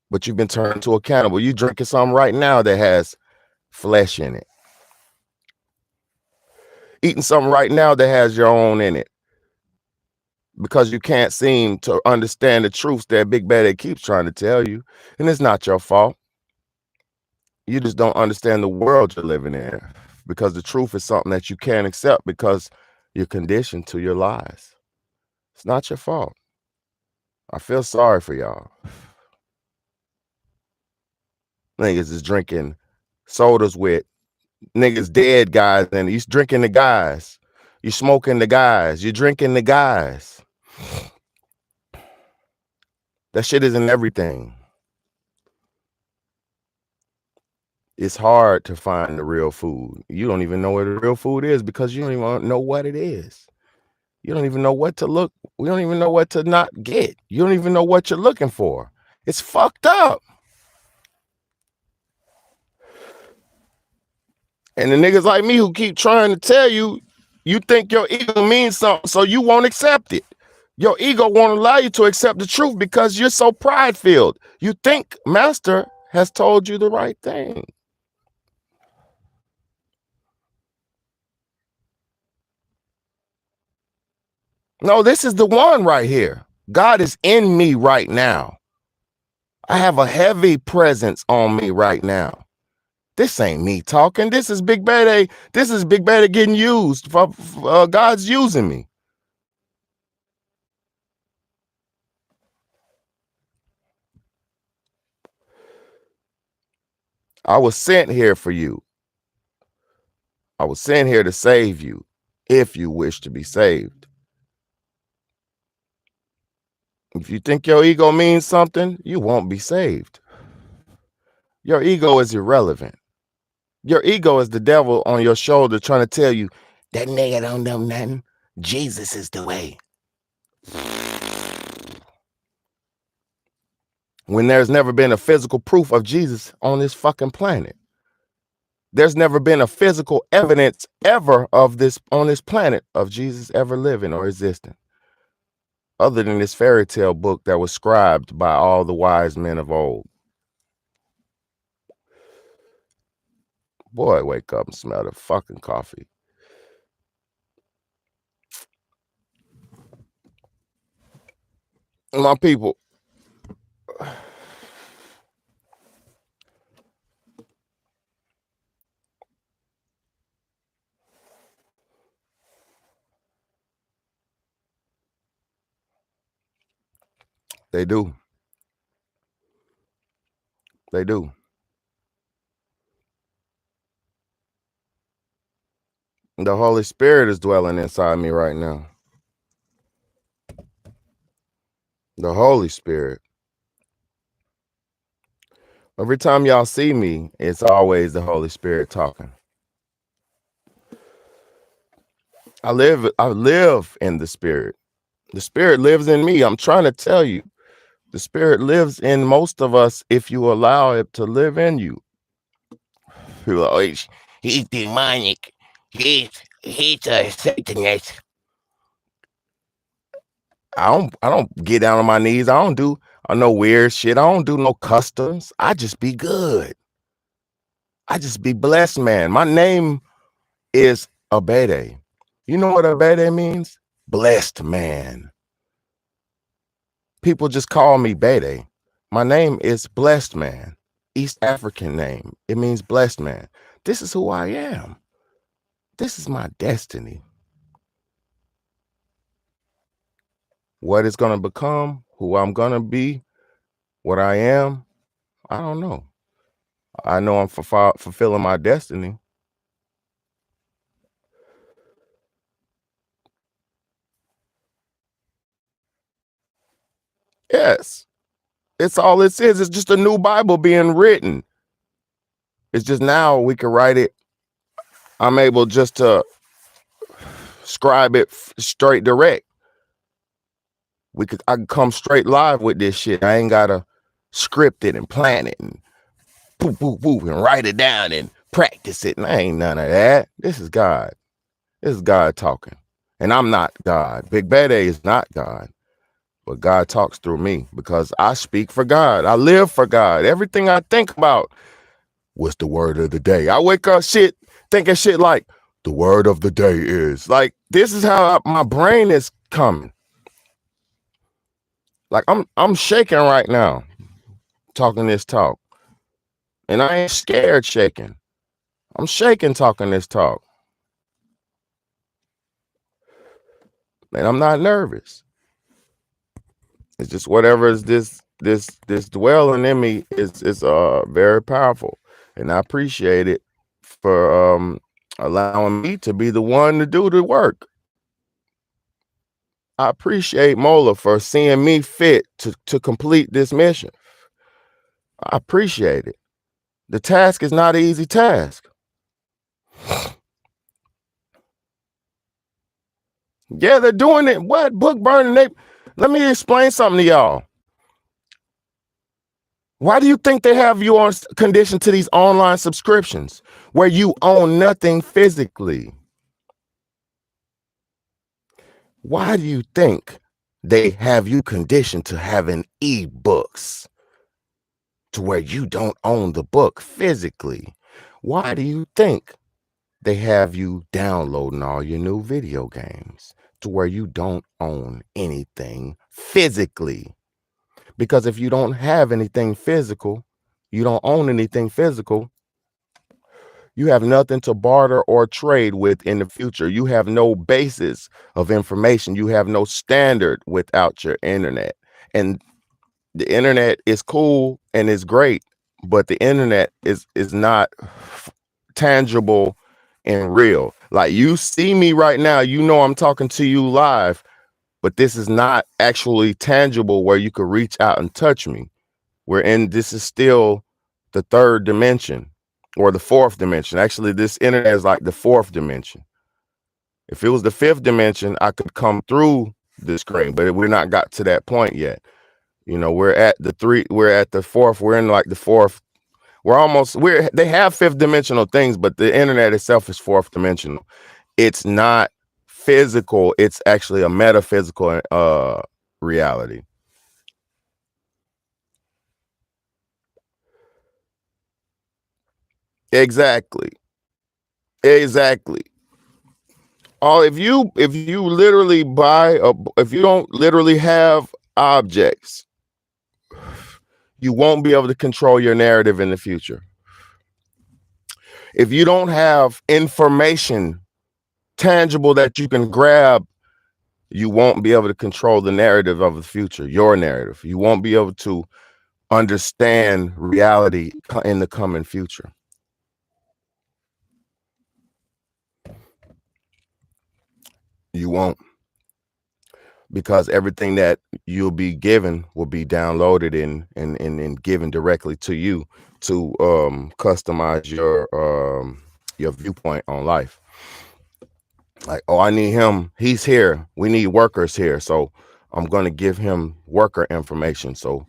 but you've been turned into a cannibal. You drinking something right now that has flesh in it. Eating something right now that has your own in it. Because you can't seem to understand the truths that bigbayday keeps trying to tell you. And it's not your fault. You just don't understand the world you're living in. Because the truth is something that you can't accept because you're conditioned to your lies. It's not your fault. I feel sorry for y'all. Niggas is drinking sodas with niggas dead guys, and you drinking the guys. You smoking the guys. You drinking the guys. That shit isn't everything. It's hard to find the real food. You don't even know what the real food is because you don't even know what it is. You don't even know what to look. We don't even know what to not get. You don't even know what you're looking for. It's fucked up. And the niggas like me who keep trying to tell you, you think your ego means something, so you won't accept it. Your ego won't allow you to accept the truth because you're so pride-filled. You think Master has told you the right thing. No, this is the one right here. God is in me right now. I have a heavy presence on me right now. This ain't me talking. This is bigbayday. This is bigbayday getting used. God's using me. I was sent here for you. I was sent here to save you if you wish to be saved. If you think your ego means something, you won't be saved. Your ego is irrelevant. Your ego is the devil on your shoulder trying to tell you, that nigga don't know nothing. Jesus is the way. When there's never been a physical proof of Jesus on this fucking planet. There's never been a physical evidence ever of this on this planet of Jesus ever living or existing. Other than this fairy tale book that was scribed by all the wise men of old. Boy, wake up and smell the fucking coffee. My people, they do. They do. The Holy Spirit is dwelling inside me right now. The Holy Spirit. Every time y'all see me, it's always the Holy Spirit talking. I live in the Spirit. The Spirit lives in me. I'm trying to tell you. The Spirit lives in most of us if you allow it to live in you. People are always, he's demonic. He's a Satanist. I don't get down on my knees. I don't do no weird shit. I don't do no customs. I just be good. I just be blessed, man. My name is Abede. You know what Abede means? Blessed man. People just call me Bede. My name is Blessed Man. East African name. It means blessed man. This is who I am. This is my destiny. What it's going to become, who I'm going to be, what I am, I don't know. I know I'm fulfilling my destiny. Yes. It's all it is. It's just a new Bible being written. It's just now we can write it. I'm able just to scribe it straight direct. I can come straight live with this shit. I ain't gotta script it and plan it and poof, poof, poof, and write it down and practice it. And I ain't none of that. This is God. This is God talking. And I'm not God. bigbayday is not God. But God talks through me because I speak for God. I live for God. Everything I think about, what's the word of the day? I wake up thinking shit like, the word of the day is. Like, this is how my brain is coming. Like, I'm shaking right now, talking this talk. And I ain't scared shaking. I'm shaking talking this talk. And I'm not nervous. It's just whatever is this dwelling in me is very powerful, and I appreciate it for allowing me to be the one to do the work. I appreciate Mola for seeing me fit to complete this mission. I appreciate it. The task is not an easy task. Yeah, they're doing it. What? Book burning? Let me explain something to y'all. Why do you think they have you on condition to these online subscriptions where you own nothing physically? Why do you think they have you conditioned to having ebooks to where you don't own the book physically? Why do you think they have you downloading all your new video games to where you don't own anything physically? Because if you don't have anything physical, you don't own anything physical, you have nothing to barter or trade with in the future. You have no basis of information. You have no standard without your internet. And the internet is cool and it's great, but the internet is not tangible and real. Like you see me right now, you know I'm talking to you live, but this is not actually tangible where you could reach out and touch me. This is still the third dimension or the fourth dimension. Actually, this internet is like the fourth dimension. If it was the fifth dimension, I could come through the screen, but we're not got to that point yet. You know, we're at the fourth, we're in like the fourth. They have fifth dimensional things, but the internet itself is fourth dimensional. It's not physical, it's actually a metaphysical reality. Exactly. Exactly. If you literally if you don't literally have objects, you won't be able to control your narrative in the future. If you don't have information tangible that you can grab, you won't be able to control the narrative of the future, your narrative. You won't be able to understand reality in the coming future. You won't, because everything that you'll be given will be downloaded and given directly to you to customize your viewpoint on life. Like, oh, I need him. He's here. We need workers here. So I'm going to give him worker information. So,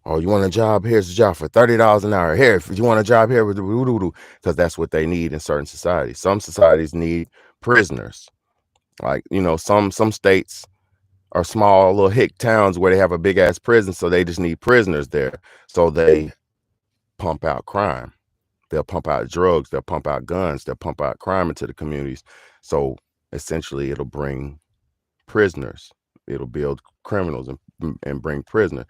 oh, you want a job? Here's a job for $30 an hour. Here, if you want a job here, because that's what they need in certain societies. Some societies need prisoners. Like, some states are small little hick towns where they have a big ass prison, so they just need prisoners there. So they pump out crime. They'll pump out drugs. They'll pump out guns. They'll pump out crime into the communities. So essentially, it'll bring prisoners. It'll build criminals and bring prisoners.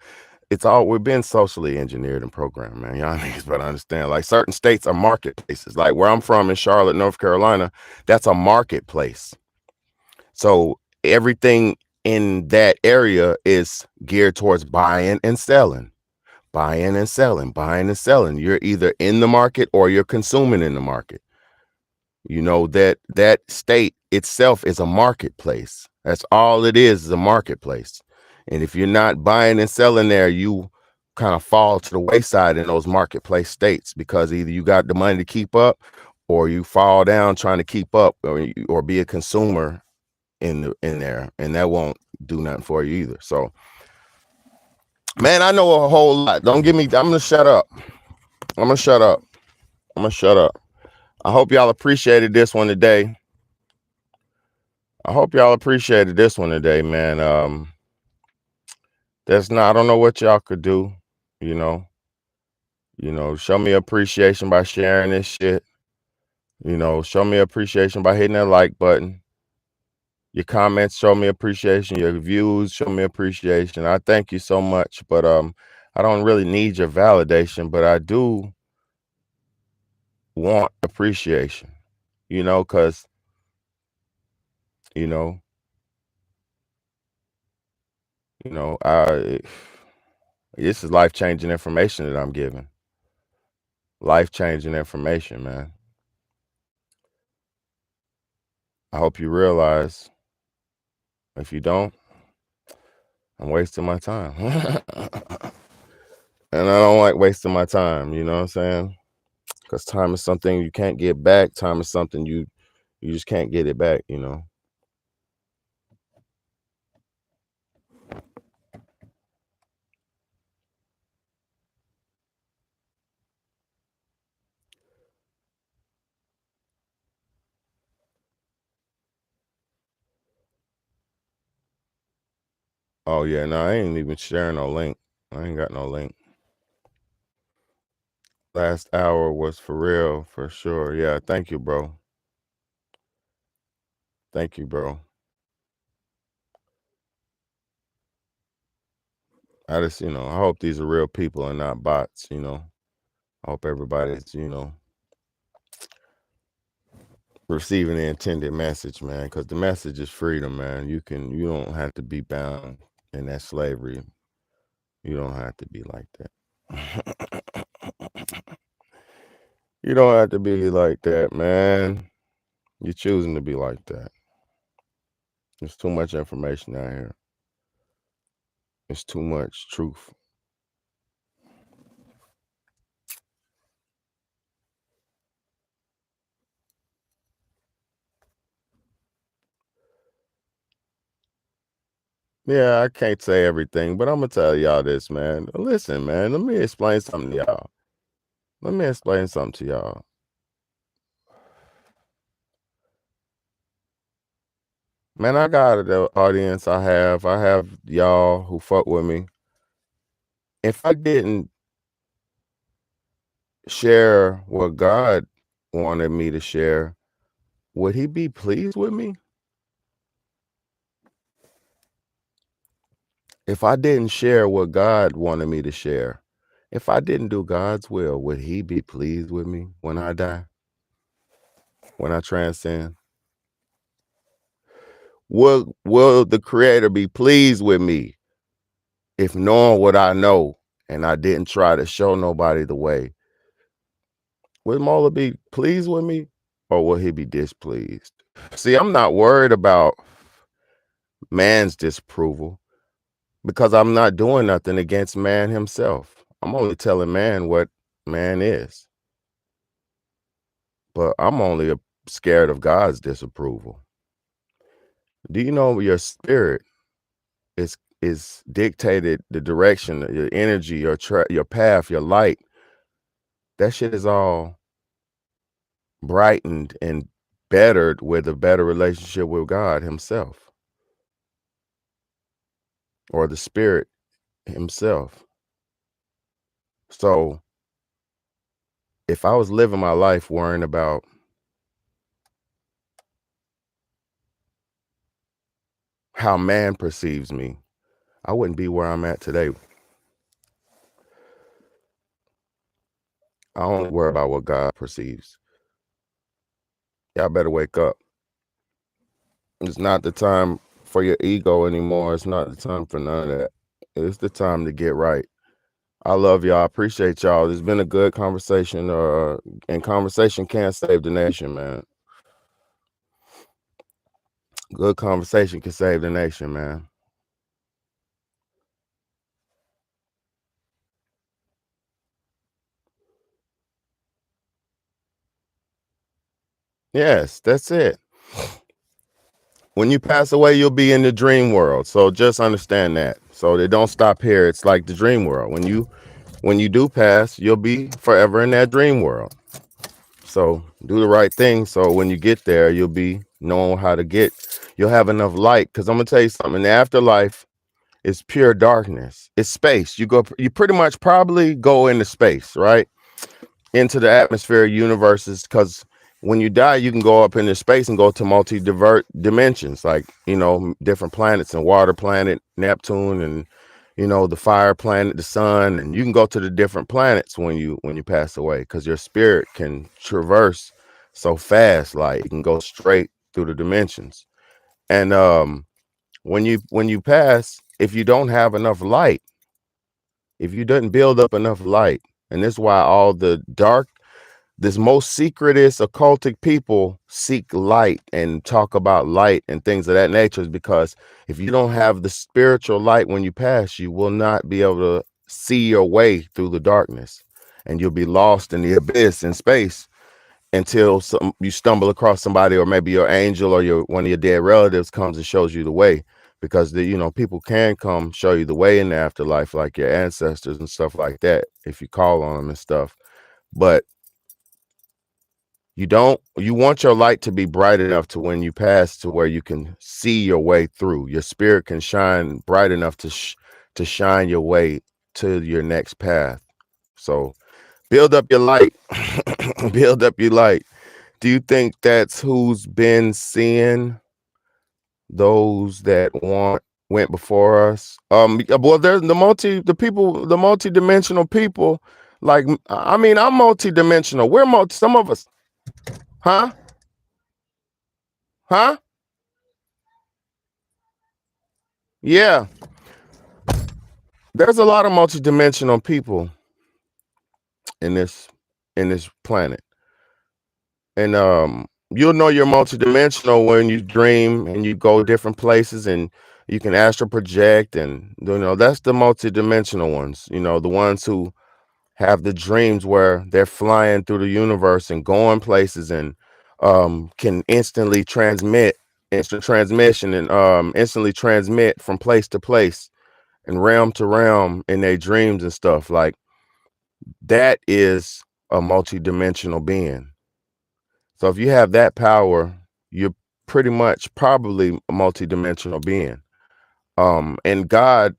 We're being socially engineered and programmed, man. Y'all niggas better understand. Like certain states are marketplaces. Like where I'm from in Charlotte, North Carolina, that's a marketplace. So everything in that area is geared towards buying and selling, buying and selling, buying and selling. You're either in the market or you're consuming in the market. You know, that state itself is a marketplace. That's all it is a marketplace. And if you're not buying and selling there, you kind of fall to the wayside in those marketplace states, because either you got the money to keep up or you fall down trying to keep up, or be a consumer in there, and that won't do nothing for you either. So, man, I know a whole lot. Don't give me. I'm gonna shut up. I'm gonna shut up. I'm gonna shut up. I hope y'all appreciated this one today. Man. I don't know what y'all could do. You know. Show me appreciation by sharing this shit. Show me appreciation by hitting that like button. Your comments show me appreciation. Your views show me appreciation. I thank you so much, but I don't really need your validation, but I do want appreciation. Because you know I this is life-changing information that I'm giving. Life-changing information, man. I hope you realize, if you don't, I'm wasting my time. And I don't like wasting my time, you know what I'm saying? Because time is something you can't get back. Time is something you just can't get it back, you know? Oh, yeah, no, I ain't even sharing no link. I ain't got no link. Last hour was for real, for sure. Yeah, thank you, bro. Thank you, bro. I just, I hope these are real people and not bots, you know? I hope everybody's, receiving the intended message, man, because the message is freedom, man. You don't have to be bound in that slavery. You don't have to be like that. You don't have to be like that, man. You're choosing to be like that. There's too much information out here. It's too much truth. Yeah, I can't say everything, but I'm gonna tell y'all this, man. Listen, man, let me explain something to y'all. Let me explain something to y'all. Man, I got the audience I have y'all who fuck with me. If I didn't share what God wanted me to share, would he be pleased with me? If I didn't share what God wanted me to share, if I didn't do God's will, would he be pleased with me when I die? When I transcend? Will the creator be pleased with me if, knowing what I know, and I didn't try to show nobody the way? Would Mola be pleased with me, or will he be displeased? See, I'm not worried about man's disapproval, because I'm not doing nothing against man himself. I'm only telling man what man is. But I'm only scared of God's disapproval. Do you know your spirit is dictated, the direction, your energy, your path, your light? That shit is all brightened and bettered with a better relationship with God himself, or the spirit himself. So if I was living my life worrying about how man perceives me, I wouldn't be where I'm at today. I only worry about what God perceives. Y'all better wake up. It's not the time for your ego anymore. It's not the time for none of that. It's the time to get right. I love y'all. I appreciate y'all. It's been a good conversation. And conversation can't save the nation, man. Good conversation can save the nation, man. Yes, that's it. When you pass away, you'll be in the dream world. So just understand that. So they don't stop here. It's like the dream world. When you do pass, you'll be forever in that dream world. So do the right thing. So when you get there, you'll be knowing how to you'll have enough light. Because I'm gonna tell you something. The afterlife is pure darkness. It's space. You pretty much probably go into space, right? Into the atmosphere of universes, because when you die, you can go up into space and go to multi-divert dimensions, like, different planets, and water planet, Neptune, and the fire planet, the sun, and you can go to the different planets when you pass away, because your spirit can traverse so fast, like you can go straight through the dimensions. And when you pass, if you don't have enough light, if you didn't build up enough light, and this is why all the dark, this most secretest occultic people seek light and talk about light and things of that nature, is because if you don't have the spiritual light when you pass, you will not be able to see your way through the darkness, and you'll be lost in the abyss in space until you stumble across somebody, or maybe your angel or one of your dead relatives comes and shows you the way, because people can come show you the way in the afterlife, like your ancestors and stuff like that, if you call on them and stuff. But you want your light to be bright enough to when you pass, to where you can see your way through. Your spirit can shine bright enough to shine your way to your next path. So build up your light. Build up your light. Do you think that's who's been seeing those that went before us? Well, there's the multi-dimensional people. Like, I mean, I'm multi-dimensional. Some of us, huh? Huh? Yeah. There's a lot of multi-dimensional people in this planet. And you'll know you're multi-dimensional when you dream and you go different places, and you can astral project, and that's the multi-dimensional ones. The ones who have the dreams where they're flying through the universe and going places, and can instant transmission, and instantly transmit from place to place and realm to realm in their dreams and stuff. Like, that is a multi-dimensional being. So if you have that power, you're pretty much probably a multi-dimensional being. And God,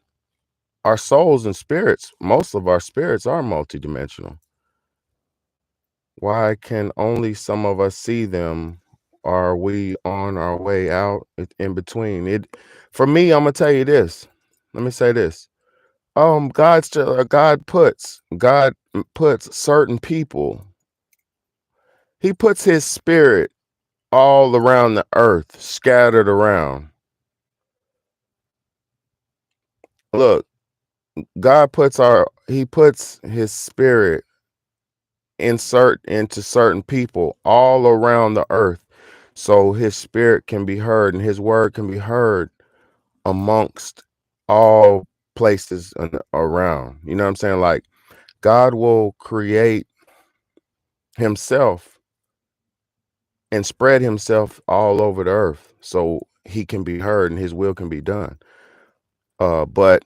our souls and spirits, most of our spirits are multi-dimensional. Why can only some of us see them? Are we on our way out in between? For me, I'm gonna tell you this. Let me say this. God puts certain people. He puts his spirit all around the earth, scattered around. Look, he puts his spirit into certain people all around the earth, so his spirit can be heard and his word can be heard amongst all places around. You know what I'm saying? Like, God will create himself and spread himself all over the earth so he can be heard and his will can be done. But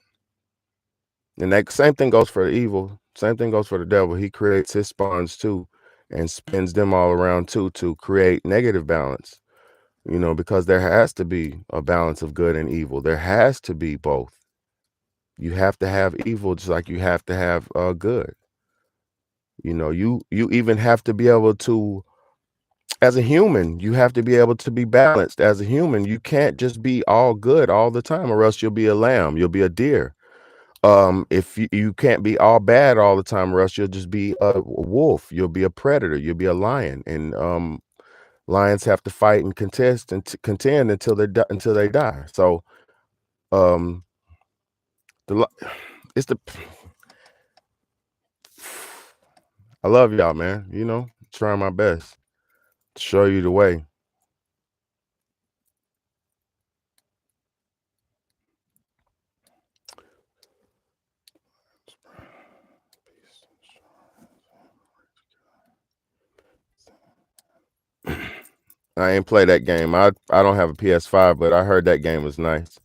and that same thing goes for the evil. Same thing goes for the devil. He creates his spawns too and spins them all around too, to create negative balance. Because there has to be a balance of good and evil. There has to be both. You have to have evil just like you have to have good. You even have to be able to, as a human, you have to be able to be balanced. As a human, you can't just be all good all the time, or else you'll be a lamb, you'll be a deer. If you can't be all bad all the time, or else you'll just be a wolf, you'll be a predator, you'll be a lion. And lions have to fight and contest and contend until they die. So um it's the I love y'all, man. Trying my best to show you the way. I ain't play that game. I don't have a PS5, but I heard that game was nice.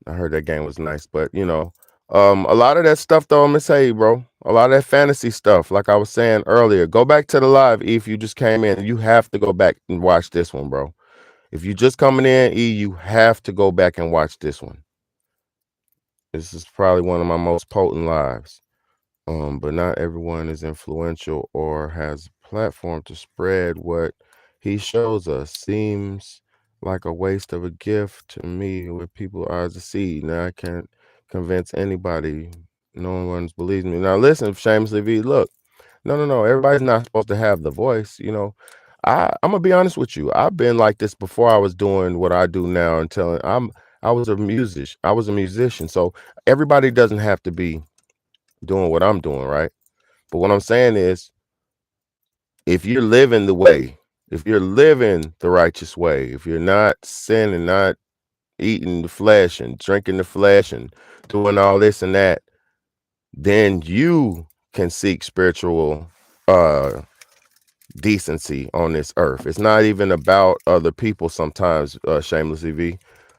But a lot of that stuff though, I'm gonna say, bro, a lot of that fantasy stuff, like I was saying earlier, go back to the live. If you just came in, you have to go back and watch this one, bro. If you just coming in, you have to go back and watch this one. This is probably one of my most potent lives. But not everyone is influential or has a platform to spread what he shows us. Seems like a waste of a gift to me with people eyes to see. Now I can't convince anybody. No one believes me. Now listen, Shamelessly V, look. No. Everybody's not supposed to have the voice. I'm gonna be honest with you. I've been like this before I was doing what I do now, and I was a musician. So everybody doesn't have to be doing what I'm doing, right? But what I'm saying is, if you're living the way, if you're living the righteous way, if you're not sinning, not eating the flesh and drinking the flesh and doing all this and that, then you can seek spiritual uh decency on this earth. It's not even about other people sometimes, Shameless EV.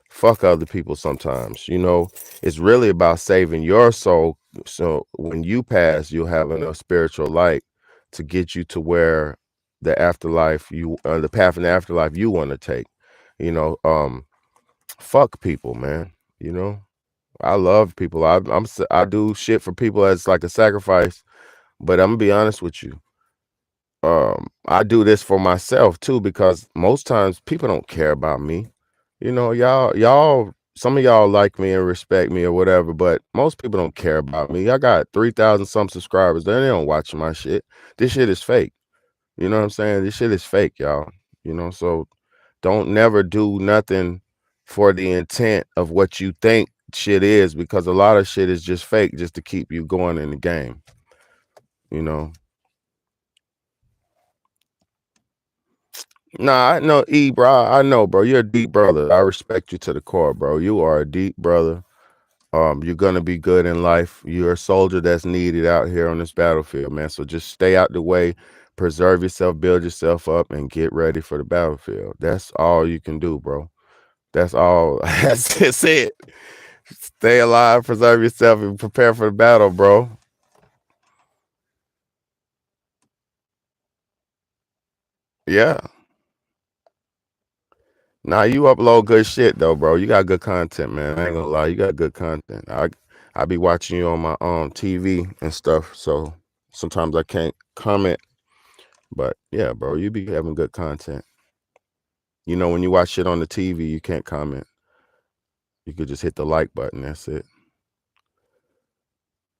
Fuck other people sometimes. It's really about saving your soul. So when you pass, you'll have enough spiritual light to get you to where the path in the afterlife you want to take. You know, fuck people, man. You know, I love people. I do shit for people as like a sacrifice. But I'm gonna be honest with you. I do this for myself too, because most times people don't care about me. Y'all, some of y'all like me and respect me or whatever, but most people don't care about me. I got 3,000 some subscribers. They don't watch my shit. This shit is fake. You know what I'm saying? This shit is fake, y'all. So don't never do nothing for the intent of what you think shit is, because a lot of shit is just fake just to keep you going in the game. You know. Nah, I know bro. I know, bro. You're a deep brother. I respect you to the core, bro. You are a deep brother. You're gonna be good in life. You're a soldier that's needed out here on this battlefield, man. So just stay out the way, preserve yourself, build yourself up, and get ready for the battlefield. That's all you can do, bro. That's all. That's it. Stay alive, preserve yourself, and prepare for the battle, bro. Yeah. Nah, you upload good shit though, bro. You got good content, man. I ain't gonna lie, you got good content. I be watching you on my TV and stuff, so sometimes I can't comment. But yeah, bro, you be having good content. When you watch shit on the TV, you can't comment. You could just hit the like button. That's it.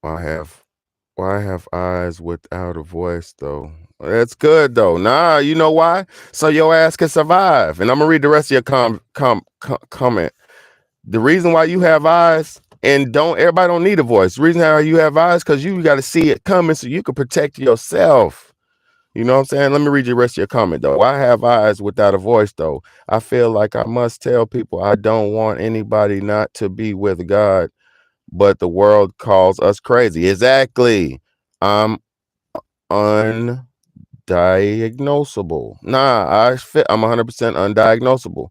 I have Why have eyes without a voice though? That's good though. Nah, you know why? So your ass can survive. And I'm gonna read the rest of your comment. The reason why you have eyes, and everybody don't need a voice. The reason why you have eyes, because you got to see it coming so you can protect yourself. You know what I'm saying? Let me read the rest of your comment though. Why have eyes without a voice though? I feel like I must tell people I don't want anybody not to be with God, but the world calls us crazy. Exactly. I'm undiagnosable. Nah, I'm 100% undiagnosable.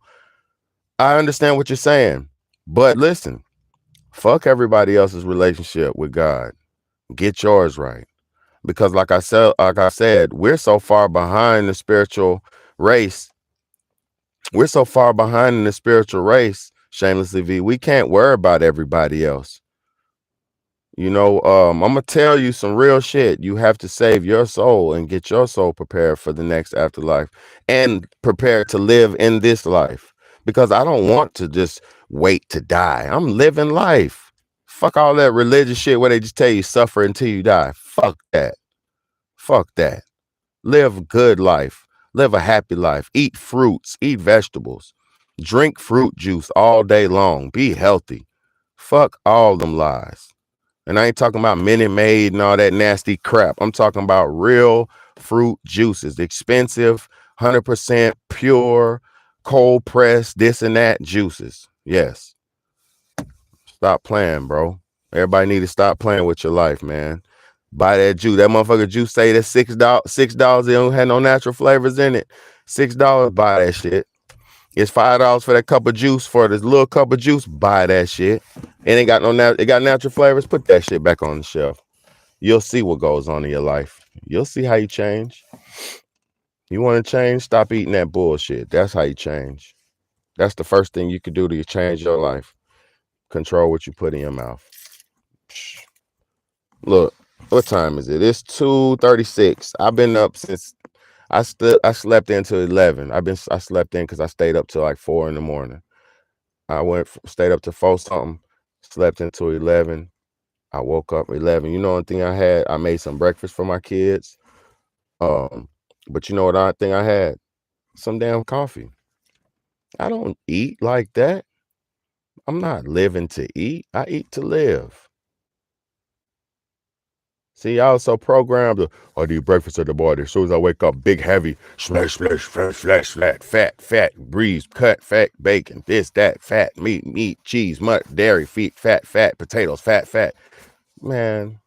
I understand what you're saying, but listen. Fuck everybody else's relationship with God. Get yours right. Because like I said, we're so far behind the spiritual race. We're so far behind in the spiritual race, Shamelessly V. We can't worry about everybody else. I'm gonna tell you some real shit. You have to save your soul and get your soul prepared for the next afterlife and prepared to live in this life. Because I don't want to just wait to die. I'm living life. Fuck all that religious shit where they just tell you suffer until you die. Fuck that. Fuck that. Live a good life. Live a happy life. Eat fruits. Eat vegetables. Drink fruit juice all day long. Be healthy. Fuck all them lies. And I ain't talking about Minute Maid and all that nasty crap. I'm talking about real fruit juices. Expensive, 100% pure, cold pressed, this and that juices. Yes. Stop playing, bro. Everybody need to stop playing with your life, man. Buy that juice. That motherfucker juice say that's $6. $6. It don't have no natural flavors in it. $6. Buy that shit. It's $5 for that cup of juice. For this little cup of juice, buy that shit. It ain't got it got natural flavors. Put that shit back on the shelf. You'll see what goes on in your life. You'll see how you change. You want to change? Stop eating that bullshit. That's how you change. That's the first thing you can do to change your life. Control what you put in your mouth. Look, what time is it? It's 2:36. I've been up since I slept into 11. I slept in because I stayed up till like 4 in the morning. Stayed up to 4 something, slept until 11. I woke up 11. You know one thing I had? I made some breakfast for my kids. But you know what I think I had? Some damn coffee. I don't eat like that. I'm not living to eat. I eat to live. See, I was so programmed to, I do breakfast at the bar. As soon as I wake up, big, heavy, smash, smash, flash, flash, flat, fat, breeze, cut, fat, bacon, this, that, fat, meat, cheese, dairy, fat, potatoes, fat. Man,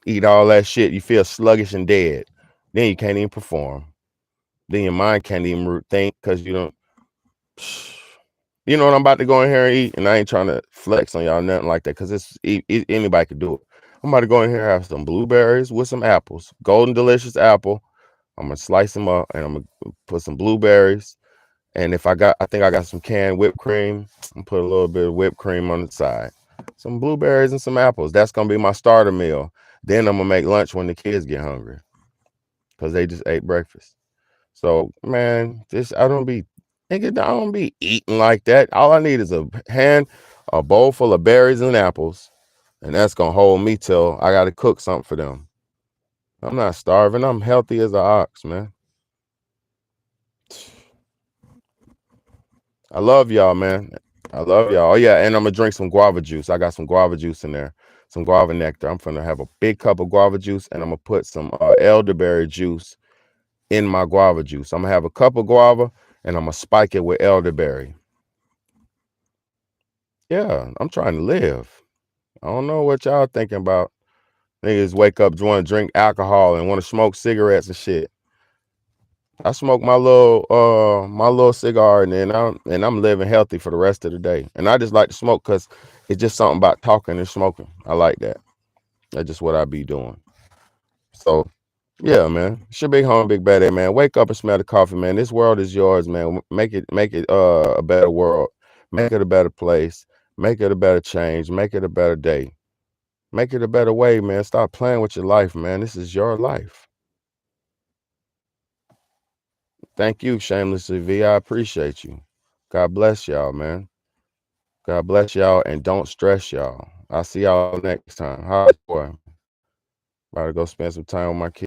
eat all that shit. You feel sluggish and dead. Then you can't even perform. Then your mind can't even think because you don't. You know what I'm about to go in here and eat, and I ain't trying to flex on y'all, nothing like that, because anybody could do it. I'm about to go in here and have some blueberries with some apples, golden delicious apple. I'm gonna slice them up, and I'm gonna put some blueberries. And I think I got some canned whipped cream. I'm put a little bit of whipped cream on the side, some blueberries and some apples. That's gonna be my starter meal. Then I'm gonna make lunch when the kids get hungry, because they just ate breakfast. So man, I don't be eating like that. All I need is a bowl full of berries and apples, and that's gonna hold me till I gotta cook something for them. I'm not starving. I'm healthy as an ox, man. I love y'all, man. I love y'all. Oh yeah, and I'm gonna drink some guava juice. I got some guava juice in there, some guava nectar. I'm gonna have a big cup of guava juice, and I'm gonna put some elderberry juice in my guava juice. I'm gonna have a cup of guava, and I'm gonna spike it with elderberry. Yeah, I'm trying to live. I don't know what y'all thinking about. Niggas wake up, want to drink alcohol and want to smoke cigarettes and shit. I smoke my little cigar, and then I'm living healthy for the rest of the day. And I just like to smoke because it's just something about talking and smoking. I like that. That's just what I be doing. So yeah, man. It's your big home, big bad, man. Wake up and smell the coffee, man. This world is yours, man. Make it a better world. Make it a better place. Make it a better change. Make it a better day. Make it a better way, man. Stop playing with your life, man. This is your life. Thank you, Shamelessly V. I appreciate you. God bless y'all, man. God bless y'all, and don't stress y'all. I'll see y'all next time. Hi, boy. About to go spend some time with my kids.